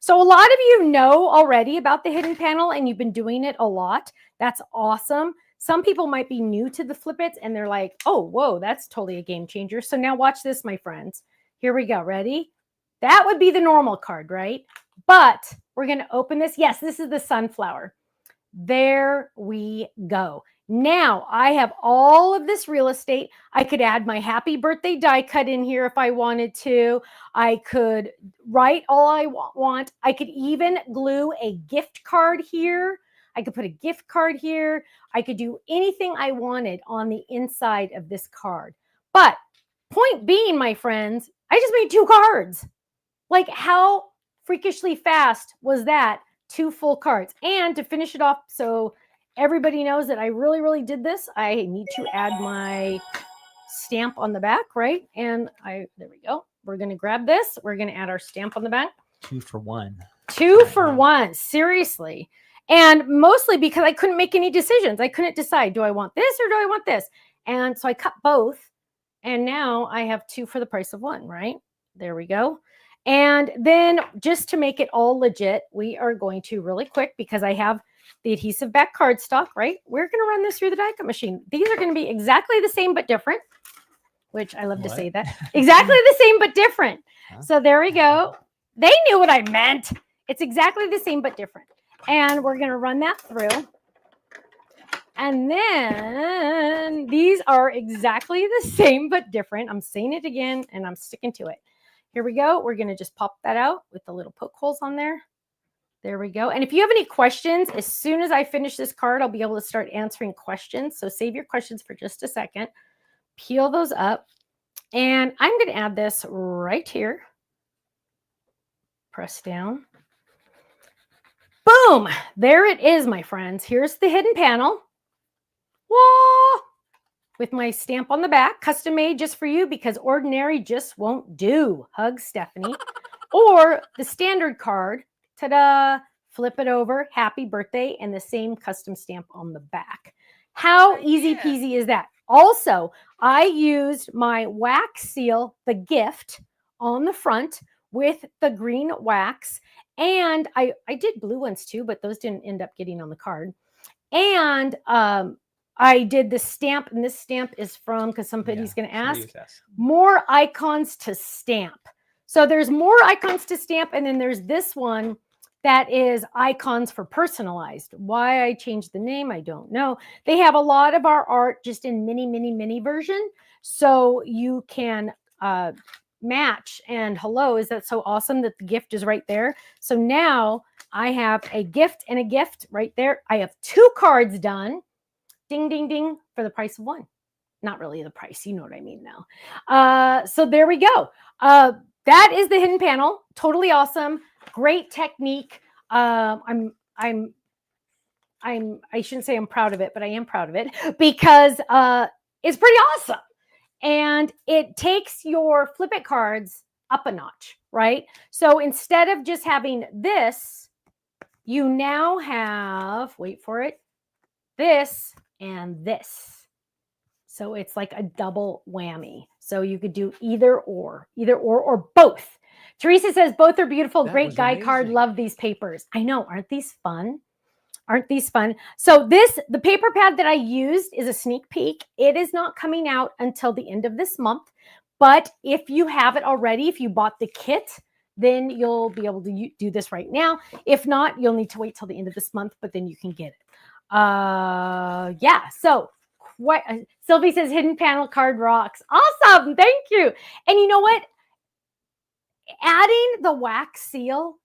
So a lot of you know already about the hidden panel and you've been doing it a lot. That's awesome. Some people might be new to the flip it and they're like, oh, whoa, that's totally a game changer. So now watch this, my friends. Here we go. Ready? That would be the normal card, right? But we're going to open this. Yes, this is the sunflower. There we go. Now I have all of this real estate. I could add my happy birthday die cut in here if I wanted to. I could write all I want. I could even glue a gift card here. I could put a gift card here. I could do anything I wanted on the inside of this card. But point being, my friends, I just made 2 cards. Like, how freakishly fast was that? 2 full cards. And to finish it off, so everybody knows that I really, really did this, I need to add my stamp on the back, right? And there we go. We're going to grab this. We're going to add our stamp on the back. 2 for 1. 2 for 1. Seriously. And mostly because I couldn't make any decisions. I couldn't decide, do I want this or do I want this? And so I cut both. And now I have 2 for the price of 1, right? There we go. And then just to make it all legit, we are going to really quick, because I have the adhesive back cardstock, right? We're going to run this through the die cut machine. These are going to be exactly the same but different, which I love to say that. Exactly the same but different. Huh? So there we go. They knew what I meant. It's exactly the same but different. And we're going to run that through. And then these are exactly the same but different. I'm saying it again and I'm sticking to it. Here we go. We're going to just pop that out with the little poke holes on there. There we go. And if you have any questions, as soon as I finish this card, I'll be able to start answering questions. So save your questions for just a second. Peel those up. And I'm going to add this right here. Press down. Boom! There it is, my friends. Here's the hidden panel. Whoa! with my stamp on the back, custom made just for you because ordinary just won't do. Hug, Stephanie. Or the standard card, ta-da, flip it over, happy birthday, and the same custom stamp on the back. How easy peasy is that? Also, I used my wax seal, the gift, on the front with the green wax. And I did blue ones too, but those didn't end up getting on the card. And I did the stamp, and this stamp is from, because somebody's going to ask, more icons to stamp. So there's more icons to stamp, and then there's this one that is icons for personalized. Why I changed the name, I don't know. They have a lot of our art just in mini version, so you can match. And hello, is that so awesome that the gift is right there? So now I have a gift and a gift right there. I have 2 cards done. Ding, ding, ding, for the price of 1. Not really the price, you know what I mean now. So there we go. That is the hidden panel. Totally awesome. Great technique. I shouldn't say I'm proud of it, but I am proud of it because it's pretty awesome. And it takes your flip it cards up a notch, right? So instead of just having this, you now have, wait for it, this and this. So it's like a double whammy. So you could do either or both. Teresa says both are beautiful. Great guy card. Love these papers. I know. Aren't these fun? Aren't these fun? So the paper pad that I used is a sneak peek. It is not coming out until the end of this month. But if you have it already, if you bought the kit, then you'll be able to do this right now. If not, you'll need to wait till the end of this month, but then you can get it. Yeah. So Sylvie says hidden panel card rocks. Awesome. Thank you. And you know what? Adding the wax seal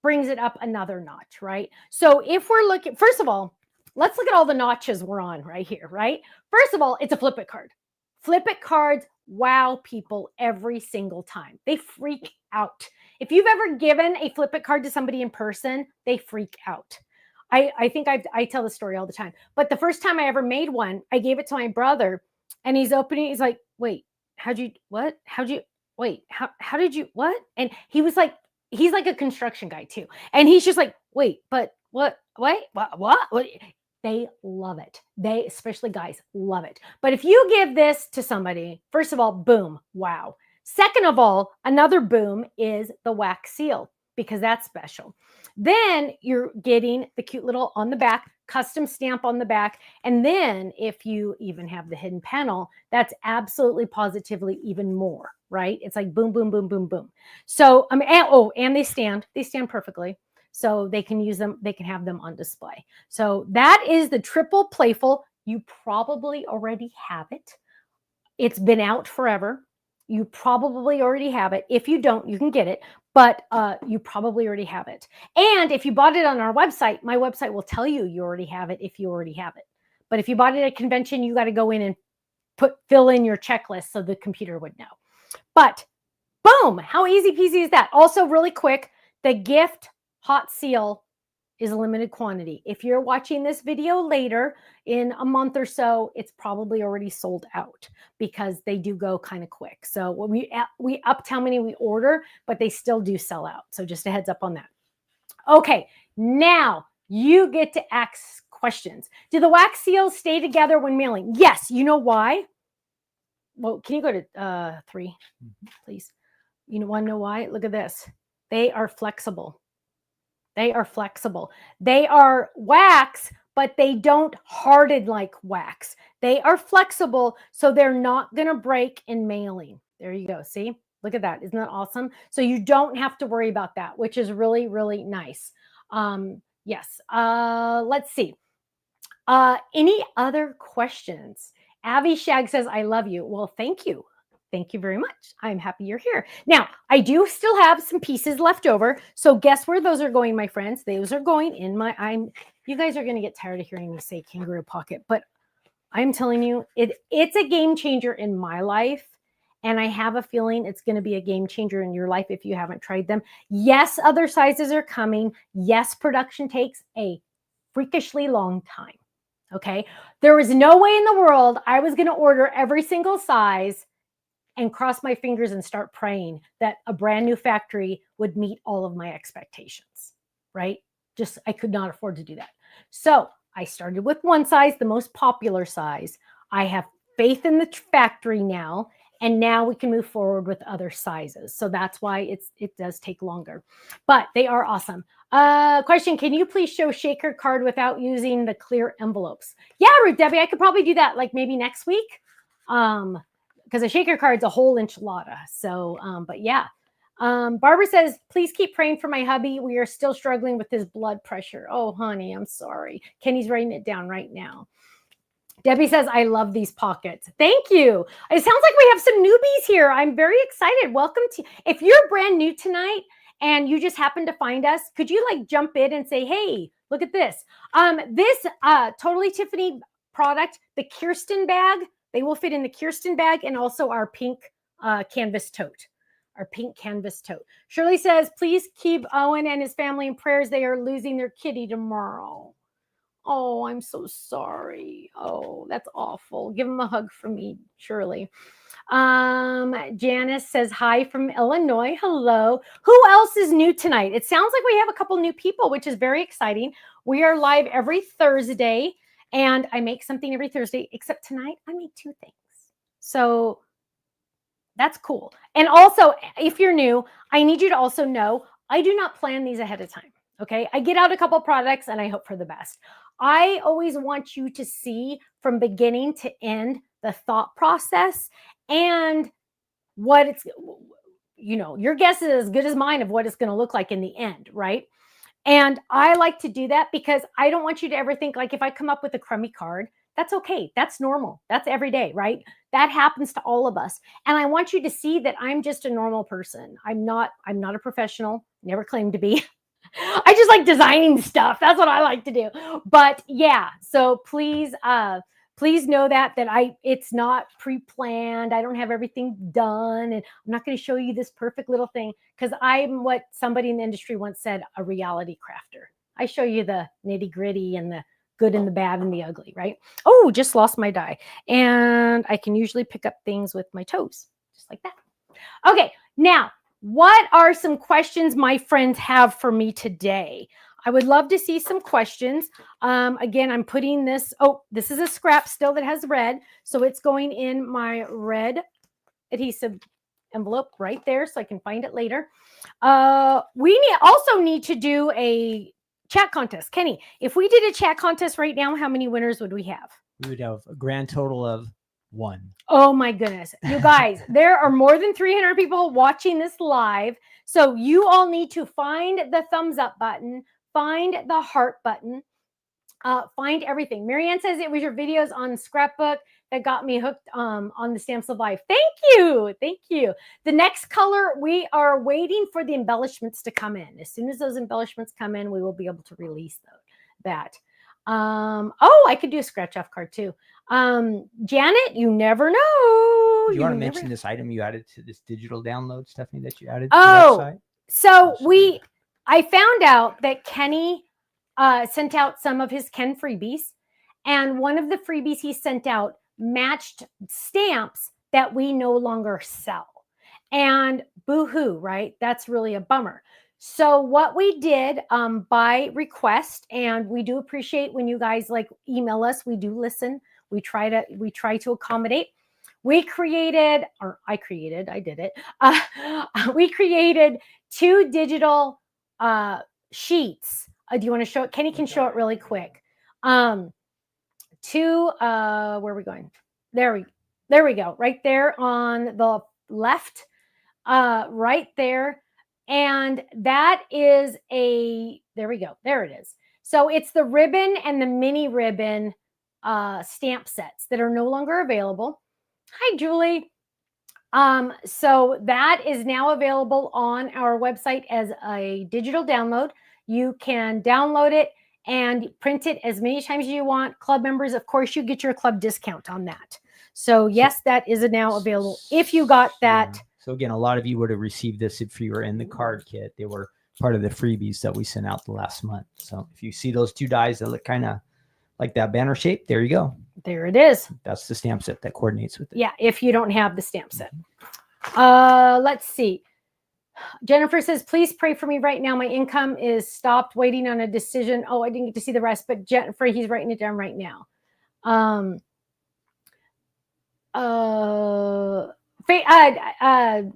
brings it up another notch, right? So if we're looking, first of all, let's look at all the notches we're on right here, right? First of all, it's a flip it card. Flip it cards wow people every single time. They freak out. If you've ever given a flip it card to somebody in person, they freak out. I think I tell the story all the time. But the first time I ever made one, I gave it to my brother, and he's opening. He's like, "Wait, how did you what?" And he was like, he's like a construction guy too, and he's just like, "Wait, but what? Wait, what?" They love it. They, especially guys, love it. But if you give this to somebody, first of all, boom, wow. Second of all, another boom is the wax seal, because that's special. Then you're getting the cute little on the back, custom stamp on the back. And then if you even have the hidden panel, that's absolutely positively even more, right? It's like boom, boom, boom, boom, boom. So, and they stand perfectly. So they can use them, they can have them on display. So that is the triple playful. You probably already have it. It's been out forever. You probably already have it. If you don't, you can get it, but you probably already have it. And if you bought it on our website, my website will tell you you already have it if you already have it. But if you bought it at a convention, you got to go in and fill in your checklist so the computer would know. But boom, how easy peasy is that? Also, really quick, the gift hot seal is a limited quantity. If you're watching this video later in a month or so, it's probably already sold out because they do go kind of quick. So when we upped how many we order, but they still do sell out. So just a heads up on that. Okay, now you get to ask questions. Do the wax seals stay together when mailing? Yes. You know why? Well, can you go to 3, please? You want to know why? Look at this. They are flexible. They are flexible. They are wax, but they don't harden like wax. They are flexible, so they're not going to break in mailing. There you go. See? Look at that. Isn't that awesome? So you don't have to worry about that, which is really, really nice. Yes. Let's see. Any other questions? Avi Shag says, I love you. Well, thank you. Thank you very much. I'm happy you're here. Now, I do still have some pieces left over. So guess where those are going, my friends? Those are going in my, you guys are going to get tired of hearing me say kangaroo pocket, but I'm telling you, it's a game changer in my life. And I have a feeling it's going to be a game changer in your life if you haven't tried them. Yes, other sizes are coming. Yes, production takes a freakishly long time. Okay. There was no way in the world I was going to order every single size and cross my fingers and start praying that a brand new factory would meet all of my expectations, right? Just, I could not afford to do that. So I started with one size, the most popular size. I have faith in the factory now, and now we can move forward with other sizes. So that's why it does take longer, but they are awesome. Question, can you please show shaker card without using the clear envelopes? Yeah, Ruth Debbie, I could probably do that like maybe next week. Because a shaker card's a whole enchilada. So, but yeah. Barbara says, please keep praying for my hubby. We are still struggling with his blood pressure. Oh, honey, I'm sorry. Kenny's writing it down right now. Debbie says, I love these pockets. Thank you. It sounds like we have some newbies here. I'm very excited. Welcome to, if you're brand new tonight and you just happen to find us, could you like jump in and say, hey, look at this. This Totally Tiffany product, the Kirsten bag, they will fit in the Kirsten bag and also our pink canvas tote. Our pink canvas tote. Shirley says, please keep Owen and his family in prayers. They are losing their kitty tomorrow. Oh, I'm so sorry. Oh, that's awful. Give him a hug from me, Shirley. Janice says hi from Illinois. Hello. Who else is new tonight? It sounds like we have a couple new people, which is very exciting. We are live every Thursday, and I make something every Thursday, except tonight I made 2 things. So that's cool. And also, if you're new, I need you to also know I do not plan these ahead of time. Okay. I get out a couple products and I hope for the best. I always want you to see from beginning to end the thought process and what it's, your guess is as good as mine of what it's going to look like in the end. Right. And I like to do that because I don't want you to ever think like if I come up with a crummy card, that's okay. That's normal. That's every day, right? That happens to all of us. And I want you to see that I'm just a normal person. I'm not a professional, never claimed to be. I just like designing stuff. That's what I like to do. But yeah, so please know that it's not pre-planned. I don't have everything done, and I'm not going to show you this perfect little thing because I'm what somebody in the industry once said, a reality crafter. I show you the nitty-gritty and the good and the bad and the ugly, right? Oh, just lost my die. And I can usually pick up things with my toes, just like that. Okay, now, what are some questions my friends have for me today? I would love to see some questions. Again, I'm putting this, this is a scrap still that has red. So it's going in my red adhesive envelope right there so I can find it later. We also need to do a chat contest. Kenny, if we did a chat contest right now, how many winners would we have? We would have a grand total of 1. Oh my goodness. You guys, there are more than 300 people watching this live. So you all need to find the thumbs up button, find the heart button, find everything. Marianne says it was your videos on Scrapbook that got me hooked on the Stamps of Life. Thank you. Thank you. The next color, we are waiting for the embellishments to come in. As soon as those embellishments come in, we will be able to release that. I could do a scratch off card too. Janet, you never know. You want to mention this item you added to this digital download, Stephanie, that you added to the website? So I found out that Kenny sent out some of his Ken freebies, and one of the freebies he sent out matched stamps that we no longer sell. And boo-hoo, right? That's really a bummer. So what we did by request, and we do appreciate when you guys like email us, we do listen. We try to accommodate. We created, I did it. We created 2 digital sheets. Do you want to show it? Kenny can show it really quick. 2, where are we going? There we go. Right there on the left, right there. And that is there we go. There it is. So it's the ribbon and the mini ribbon stamp sets that are no longer available. Hi, Julie. So that is now available on our website as a digital download. You can download it and print it as many times as you want. Club members, of course, you get your club discount on that. So yes, that is now available if you got that. Yeah. So again, a lot of you would have received this if you were in the card kit. They were part of the freebies that we sent out the last month. So if you see those 2 dies that look kind of like that banner shape. There you go. There it is. That's the stamp set that coordinates with it. Yeah, if you don't have the stamp set. Let's see. Jennifer says, please pray for me right now. My income is stopped, waiting on a decision. Oh, I didn't get to see the rest, but Jennifer, he's writing it down right now.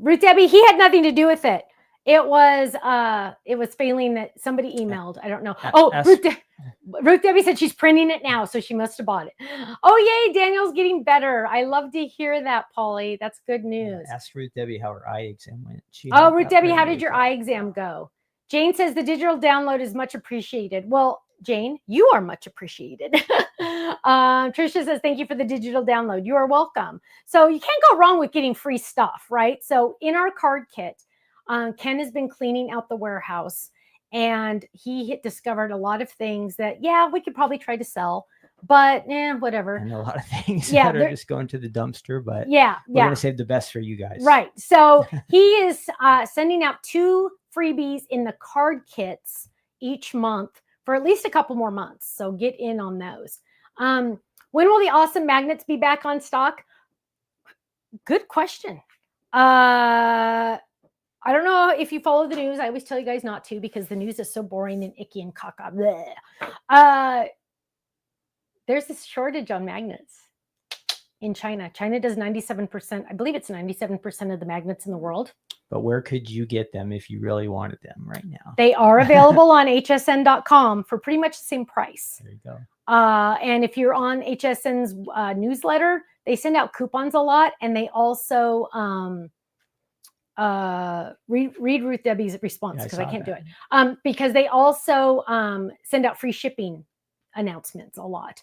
Ruth Debbie, he had nothing to do with it. It was failing that somebody emailed. I don't know. Ruth Debbie said she's printing it now, so she must have bought it. Oh, yay, Daniel's getting better. I love to hear that, Polly. That's good news. Ask Ruth Debbie how her eye exam went. Ruth Debbie, how did your eye exam go? Jane says the digital download is much appreciated. Well, Jane, you are much appreciated. Tricia says, thank you for the digital download. You are welcome. So you can't go wrong with getting free stuff, right? So in our card kit, Ken has been cleaning out the warehouse, and he had discovered a lot of things that, we could probably try to sell, but whatever. And a lot of things that are just going to the dumpster, but we're going to save the best for you guys. Right. So he is sending out 2 freebies in the card kits each month for at least a couple more months. So get in on those. When will the awesome magnets be back on stock? Good question. I don't know if you follow the news. I always tell you guys not to, because the news is so boring and icky and caca. There's this shortage on magnets in China. China does 97%. I believe it's 97% of the magnets in the world. But where could you get them if you really wanted them right now? They are available on hsn.com for pretty much the same price. There you go. And if you're on HSN's newsletter, they send out coupons a lot, and they also read Ruth Debbie's response, because I can't do it. Because they also send out free shipping announcements a lot.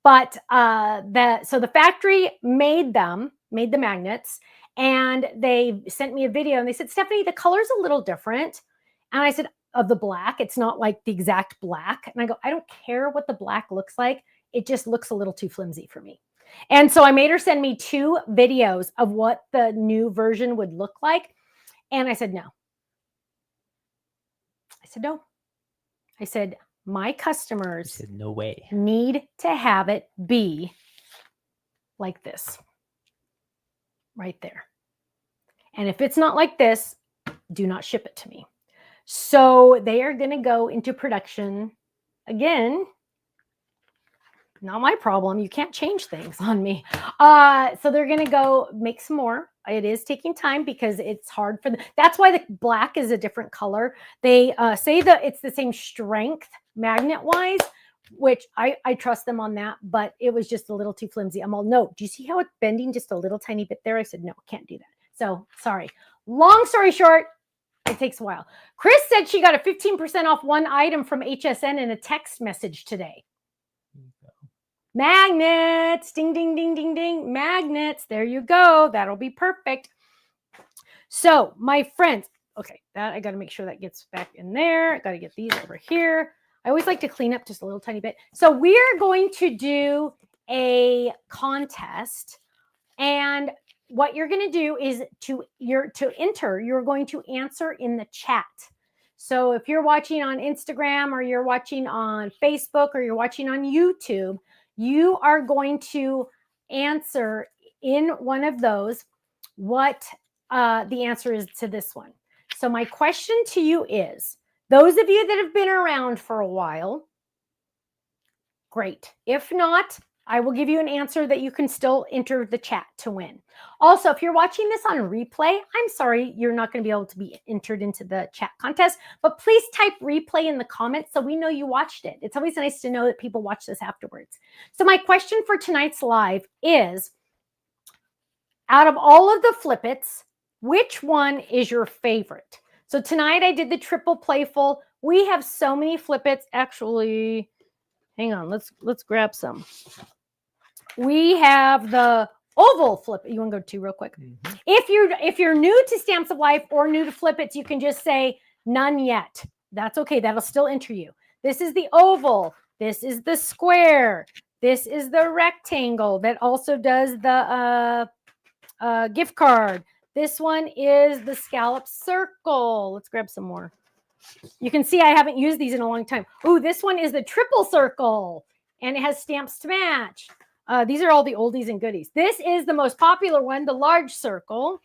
But so the factory made the magnets, and they sent me a video, and they said, Stephanie, the color's a little different. And I said, of the black, it's not like the exact black. And I go, I don't care what the black looks like. It just looks a little too flimsy for me. And so I made her send me 2 videos of what the new version would look like. And I said, no. I said, my customers no way need to have it be like this. Right there. And if it's not like this, do not ship it to me. So they are going to go into production again. Not my problem. You can't change things on me. So they're going to go make some more. It is taking time because it's hard for them. That's why the black is a different color. They say that it's the same strength magnet-wise, which I trust them on that, but it was just a little too flimsy. I'm all, no, do you see how it's bending just a little tiny bit there? I said, no, can't do that. So sorry. Long story short, it takes a while. Chris said she got a 15% off one item from HSN in a text message today. Magnets, ding, ding, ding, ding, ding, magnets. There you go. That'll be perfect. So my friends, okay, that I got to make sure that gets back in there. I got to get these over here. I always like to clean up just a little tiny bit. So we're going to do a contest, and what you're going to do is to enter, you're going to answer in the chat. So if you're watching on Instagram, or you're watching on Facebook, or you're watching on YouTube, you are going to answer in one of those what the answer is to this one. So my question to you is, those of you that have been around for a while, great. If not, I will give you an answer that you can still enter the chat to win. Also, if you're watching this on replay, I'm sorry, you're not going to be able to be entered into the chat contest, but please type replay in the comments so we know you watched it. It's always nice to know that people watch this afterwards. So my question for tonight's live is, out of all of the flippets, which one is your favorite? So tonight I did the triple playful. We have so many flippets. Actually, hang on, let's grab some. We have the oval flip. You want to go 2 real quick? Mm-hmm. If you're new to Stamps of Life or new to flippets, you can just say none yet. That's okay. That'll still enter you. This is the oval. This is the square. This is the rectangle that also does the gift card. This one is the scallop circle. Let's grab some more. You can see I haven't used these in a long time. Oh, this one is the triple circle. and it has stamps to match. These are all the oldies and goodies. This is the most popular one, the large circle.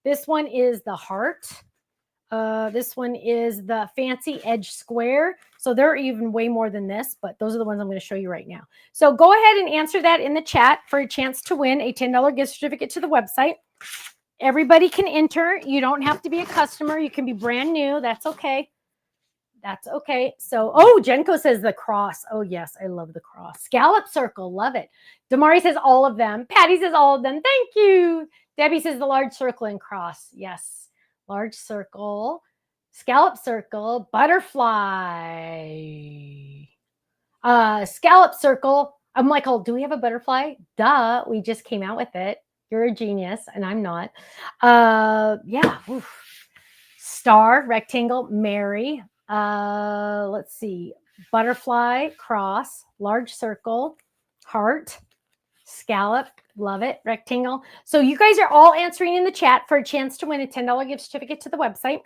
This one is the heart. This one is the fancy edge square. So there are even way more than this, but those are the ones I'm going to show you right now. So go ahead and answer that in the chat for a chance to win a $10 gift certificate to the website. Everybody can enter. You don't have to be a customer. You can be brand new. That's okay. That's okay. So, oh, Jenko says the cross. Oh, yes, I love the cross. Scallop circle. Love it. Damari says all of them. Patty says all of them. Thank you. Debbie says the large circle and cross. Yes. Large circle, scallop circle, butterfly, scallop circle. I'm like, oh, do we have a butterfly? Duh, we just came out with it. You're a genius, and I'm not. Yeah. Oof. Star, rectangle, Mary. Let's see. Butterfly, cross, large circle, heart, scallop, love it, rectangle. So you guys are all answering in the chat for a chance to win a $10 gift certificate to the website.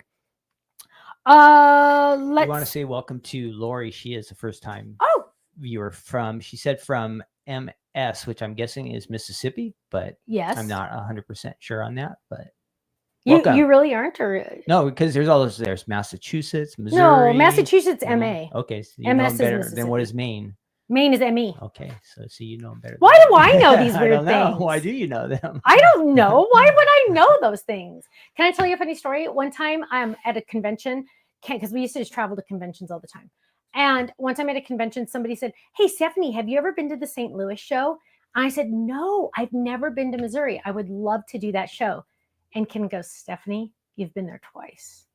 I want to say welcome to Lori. She is the first time viewer from, she said from MS, which I'm guessing is Mississippi, but yes, I'm not 100% sure on that, but you really aren't, or no, because there's all those, there's Massachusetts, Missouri. No, Massachusetts, MA. Okay, so you know better than what is Maine. Maine is ME. Okay, so you know better. Why do I know these weird I don't know. things? Why do you know them? I don't know. Why would I know those things? Can I tell you a funny story? One time I'm at a convention, because we used to just travel to conventions all the time. And one time at a convention, somebody said, hey, Stephanie, have you ever been to the St. Louis show? And I said, no, I've never been to Missouri. I would love to do that show. And Kim goes, Stephanie, you've been there twice.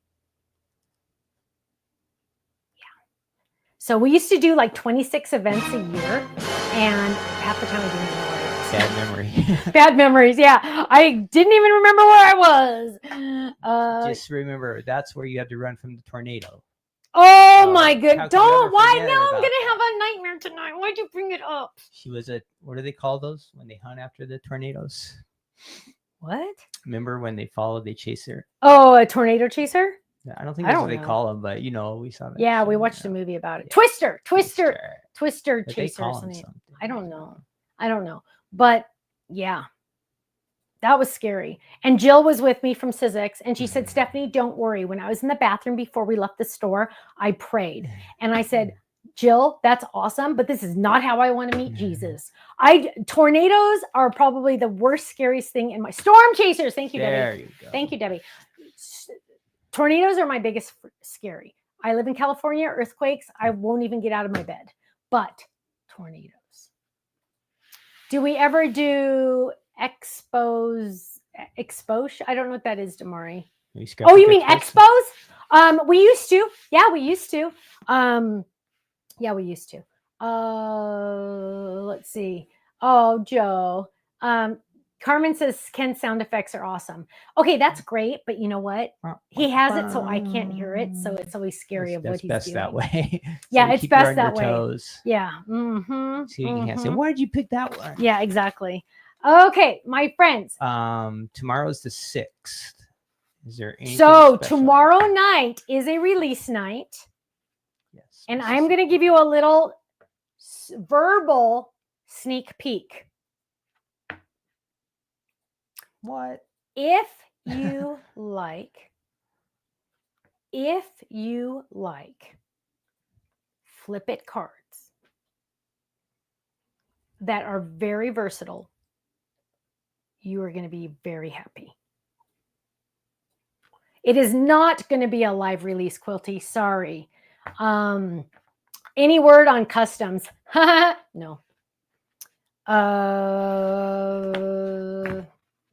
So we used to do like 26 events a year, and half the time I didn't even know where it was. Bad memory. Bad memories, yeah. I didn't even remember where I was. Just remember, that's where you have to run from the tornado. Oh my goodness. Don't. Why? Now I'm going that? to have a nightmare tonight. Why'd you bring it up? She was a, what do they call those when they hunt after the tornadoes? What? Remember when they chase her? Oh, a tornado chaser? I don't think that's what they call them, but you know, we saw that. Yeah, we watched a movie about it. Yeah. Twister chaser or something. I don't know. But yeah, that was scary. And Jill was with me from Sizzix, and she said, Stephanie, don't worry. When I was in the bathroom before we left the store, I prayed. And I said, Jill, that's awesome, but this is not how I want to meet Jesus. Tornadoes are probably the worst, scariest thing in my storm chasers. Thank you, Debbie. There you go. Thank you, Debbie. Tornadoes are my biggest scary. I live in California, earthquakes. I won't even get out of my bed, but tornadoes. Do we ever do expos? I don't know what that is, Damari. Oh, you mean expos? We used to. Yeah, we used to. Let's see. Oh, Joe. Carmen says Ken's sound effects are awesome. Okay, that's great, but you know what? He has it so I can't hear it, so it's always scary of what he's best doing. That way. So yeah, it's best that way. Toes. Yeah. So you can't say, why did you pick that one? Yeah, exactly. Okay, my friends. Tomorrow's the 6th. Is there anything So special? tomorrow night is a release night. Yes. And I'm going to give you a little verbal sneak peek. What? If you like flip it cards that are very versatile, you are going to be very happy. It is not going to be a live release, Quilty. Sorry. Any word on customs? No.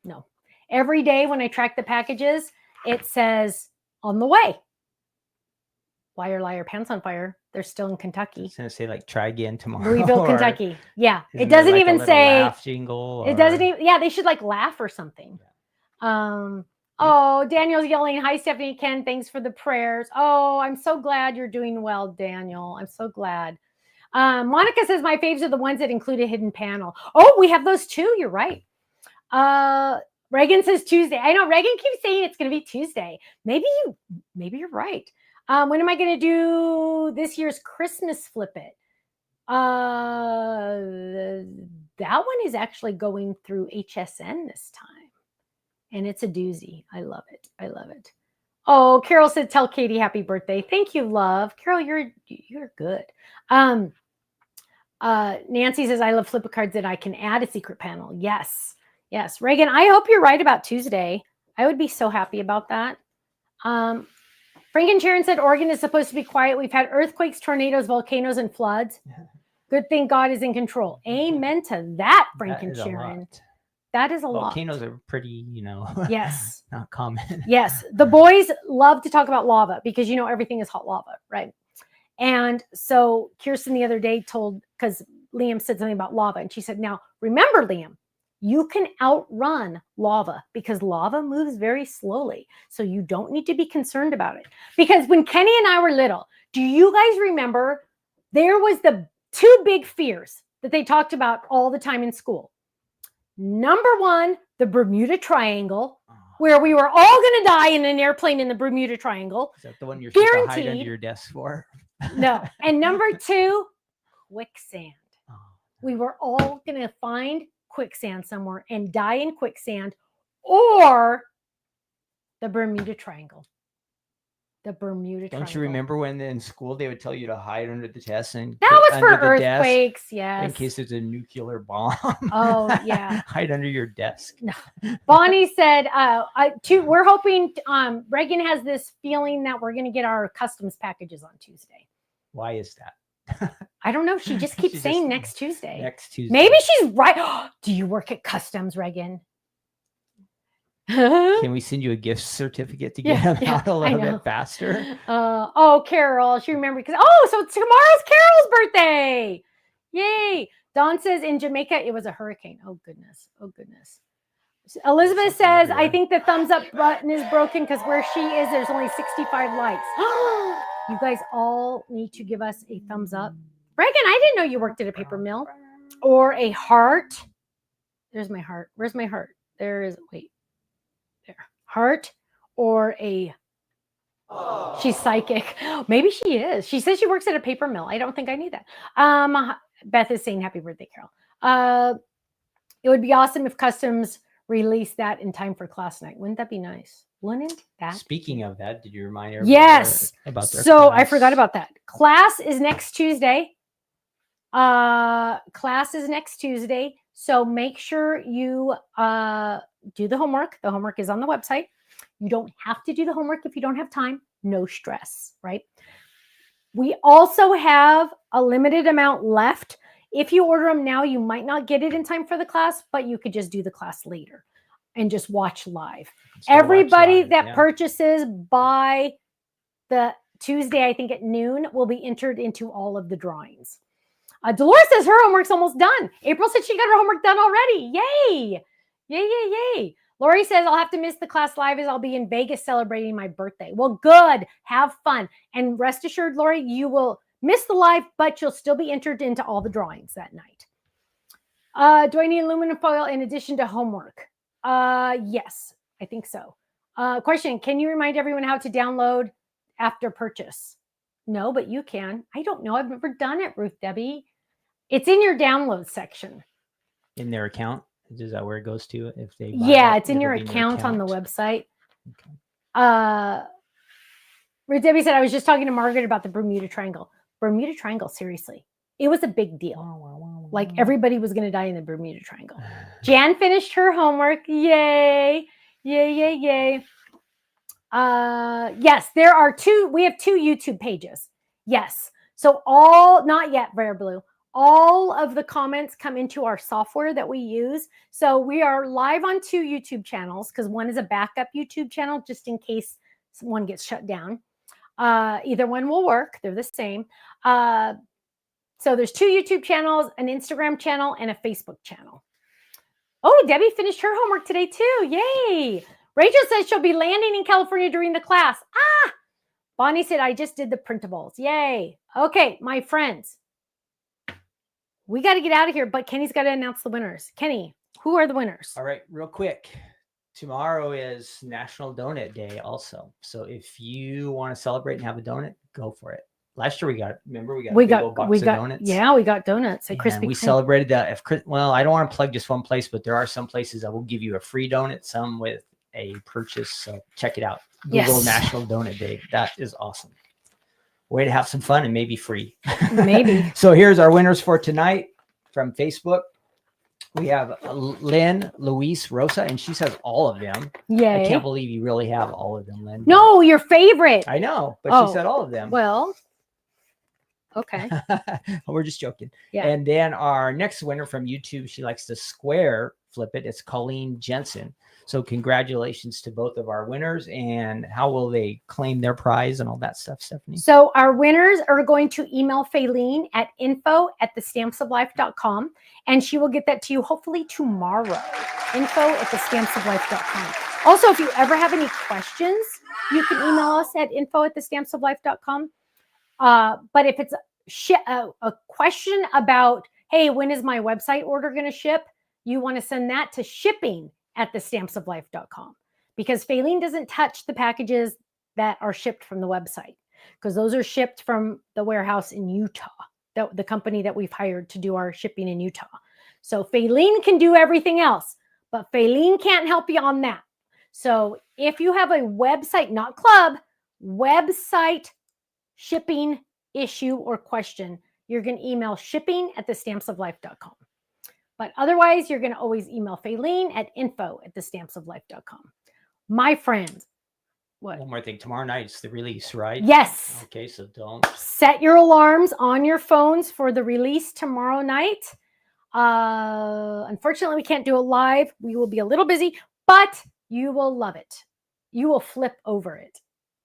No. Every day when I track the packages, it says on the way. Liar, liar, pants on fire. They're still in Kentucky. It's going to say like try again tomorrow. Louisville, Kentucky. Yeah. It doesn't like even say laugh jingle. It doesn't even, yeah, they should like laugh or something. Oh, Daniel's yelling, hi, Stephanie, Ken, thanks for the prayers. Oh, I'm so glad you're doing well, Daniel. I'm so glad. Monica says my faves are the ones that include a hidden panel. Oh, we have those too. You're right. Reagan says Tuesday. I know Reagan keeps saying it's going to be Tuesday. Maybe you're right. When am I going to do this year's Christmas Flip It? That one is actually going through HSN this time, and it's a doozy. I love it. I love it. Oh, Carol said, "Tell Katie happy birthday." Thank you, love. Carol, you're good. Nancy says, "I love flip cards that I can add a secret panel." Yes, yes. Reagan, I hope you're right about Tuesday. I would be so happy about that. Frank and Sharon said, "Oregon is supposed to be quiet. We've had earthquakes, tornadoes, volcanoes, and floods. Good thing God is in control." Amen to that, Frank and Sharon. That is a lot. Volcanoes are pretty, Yes. not common. Yes. The boys love to talk about lava because, everything is hot lava, right? And so Kirsten the other day because Liam said something about lava, and she said, "Now, remember, Liam, you can outrun lava because lava moves very slowly. So you don't need to be concerned about it." Because when Kenny and I were little, do you guys remember there was the two big fears that they talked about all the time in school? Number one, the Bermuda Triangle, where we were all going to die in an airplane in the Bermuda Triangle. Is that the one you're supposed to hide under your desk for? No. And number two, quicksand. We were all going to find quicksand somewhere and die in quicksand, or the Bermuda Triangle. The Bermuda Triangle. Don't you remember when in school they would tell you to hide under the desk and that was for earthquakes? Yes. In case there's a nuclear bomb. Oh yeah. Hide under your desk. No. Bonnie said, we're hoping Reagan has this feeling that we're going to get our customs packages on Tuesday. Why is that? I don't know. She just keeps saying next Tuesday. Next Tuesday. Maybe she's right. Do you work at customs, Reagan? Can we send you a gift certificate to get them out a little bit faster? Carol, she remembered so tomorrow's Carol's birthday. Yay. Dawn says in Jamaica it was a hurricane. Oh goodness. Elizabeth says, "I think the thumbs up button is broken because where she is, there's only 65 likes." You guys all need to give us a thumbs up. Reagan, I didn't know you worked at a paper mill. Or a heart. There's my heart. Where's my heart? There. Heart or a... She's psychic. Maybe she is. She says she works at a paper mill. I don't think I knew that. Beth is saying happy birthday, Carol. It would be awesome if customs released that in time for class night. Wouldn't that be nice? Wouldn't that? Speaking of that, did you remind everybody yes about their so class? I forgot about that. Class is next Tuesday. So make sure you do the homework. The homework is on the website. You don't have to do the homework if you don't have time. No stress, right? We also have a limited amount left. If you order them now, you might not get it in time for the class, but you could just do the class later and just watch live. Everybody that purchases by the Tuesday, I think at noon, will be entered into all of the drawings. Dolores says her homework's almost done. April said she got her homework done already. Yay. Yay. Lori says, "I'll have to miss the class live as I'll be in Vegas celebrating my birthday." Well, good. Have fun. And rest assured, Lori, you will miss the live, but you'll still be entered into all the drawings that night. Do I need aluminum foil in addition to homework? Yes, I think so. Question, can you remind everyone how to download after purchase? No, but you can. I don't know. I've never done it, Ruth Debbie. It's in your download section. In their account? Is that where it goes to if they buy it's in your account on the website. Ruth Debbie said, "I was just talking to Margaret about the Bermuda Triangle." Bermuda Triangle, seriously. It was a big deal. Like everybody was going to die in the Bermuda Triangle. Jan finished her homework. Yay. Yes, there are we have 2 YouTube pages. Yes. So not yet, Rare Blue. All of the comments come into our software that we use. So we are live on 2 YouTube channels because one is a backup YouTube channel just in case one gets shut down. Either one will work. They're the same. So there's 2 YouTube channels, an Instagram channel, and a Facebook channel. Oh, Debbie finished her homework today too. Yay. Rachel says she'll be landing in California during the class. Bonnie said, "I just did the printables." Yay. Okay, my friends. We got to get out of here, but Kenny's got to announce the winners. Kenny, who are the winners? All right, real quick. Tomorrow is National Donut Day also. So if you want to celebrate and have a donut, go for it. last year we got a we big old box of donuts. Yeah, we got donuts at And Krispy we Kreme. celebrated that. Well, I don't want to plug just one place, but there are some places that will give you a free donut, some with a purchase. So check it out. Google Yes. National Donut Day. That is awesome. Way to have some fun and maybe free. Maybe. So here's our winners for tonight from Facebook. We have Lynn, Luis, Rosa, and she says all of them. Yay. I can't believe you really have all of them, Lynn. No, your favorite. I know, but Oh, she said all of them. Well, okay. We're just joking. Yeah. And then our next winner from YouTube, she likes to square flip it. It's Colleen Jensen. So congratulations to both of our winners. And how will they claim their prize and all that stuff, Stephanie? So our winners are going to email Faylene at info@thestampsoflife.com, and she will get that to you hopefully tomorrow. info@thestampsoflife.com. Also, if you ever have any questions, you can email us at info@thestampsoflife.com. But if it's a question about, hey, when is my website order going to ship? You want to send that to shipping@thestampsoflife.com, because Faylene doesn't touch the packages that are shipped from the website, because those are shipped from the warehouse in Utah, the company that we've hired to do our shipping in Utah. So Faylene can do everything else, but Faylene can't help you on that. So if you have a website, not club, website shipping issue or question, you're going to email shipping@thestampsoflife.com. But otherwise, you're going to always email Faylene at info@thestampsoflife.com. My friends, what? One more thing. Tomorrow night is the release, right? Yes. Okay, so don't set your alarms on your phones for the release tomorrow night. Unfortunately, we can't do it live. We will be a little busy, but you will love it. You will flip over it.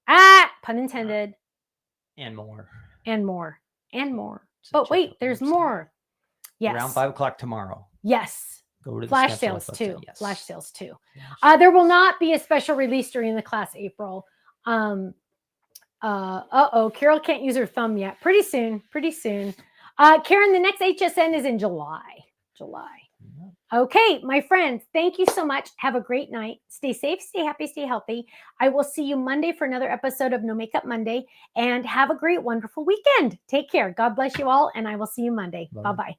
Pun intended. And more. And more. And more. So But check wait, out the there's website. more. Yes. Around 5 o'clock tomorrow. Yes. Go to the Flash Stamps of sales Life too. website. Yes. Flash sales too. Yes. There will not be a special release during the class April. Carol can't use her thumb yet. Pretty soon. Karen, the next HSN is in July. Okay, my friends, thank you so much. Have a great night. Stay safe, stay happy, stay healthy. I will see you Monday for another episode of No Makeup Monday, and have a great, wonderful weekend. Take care. God bless you all, and I will see you Monday. Bye-bye.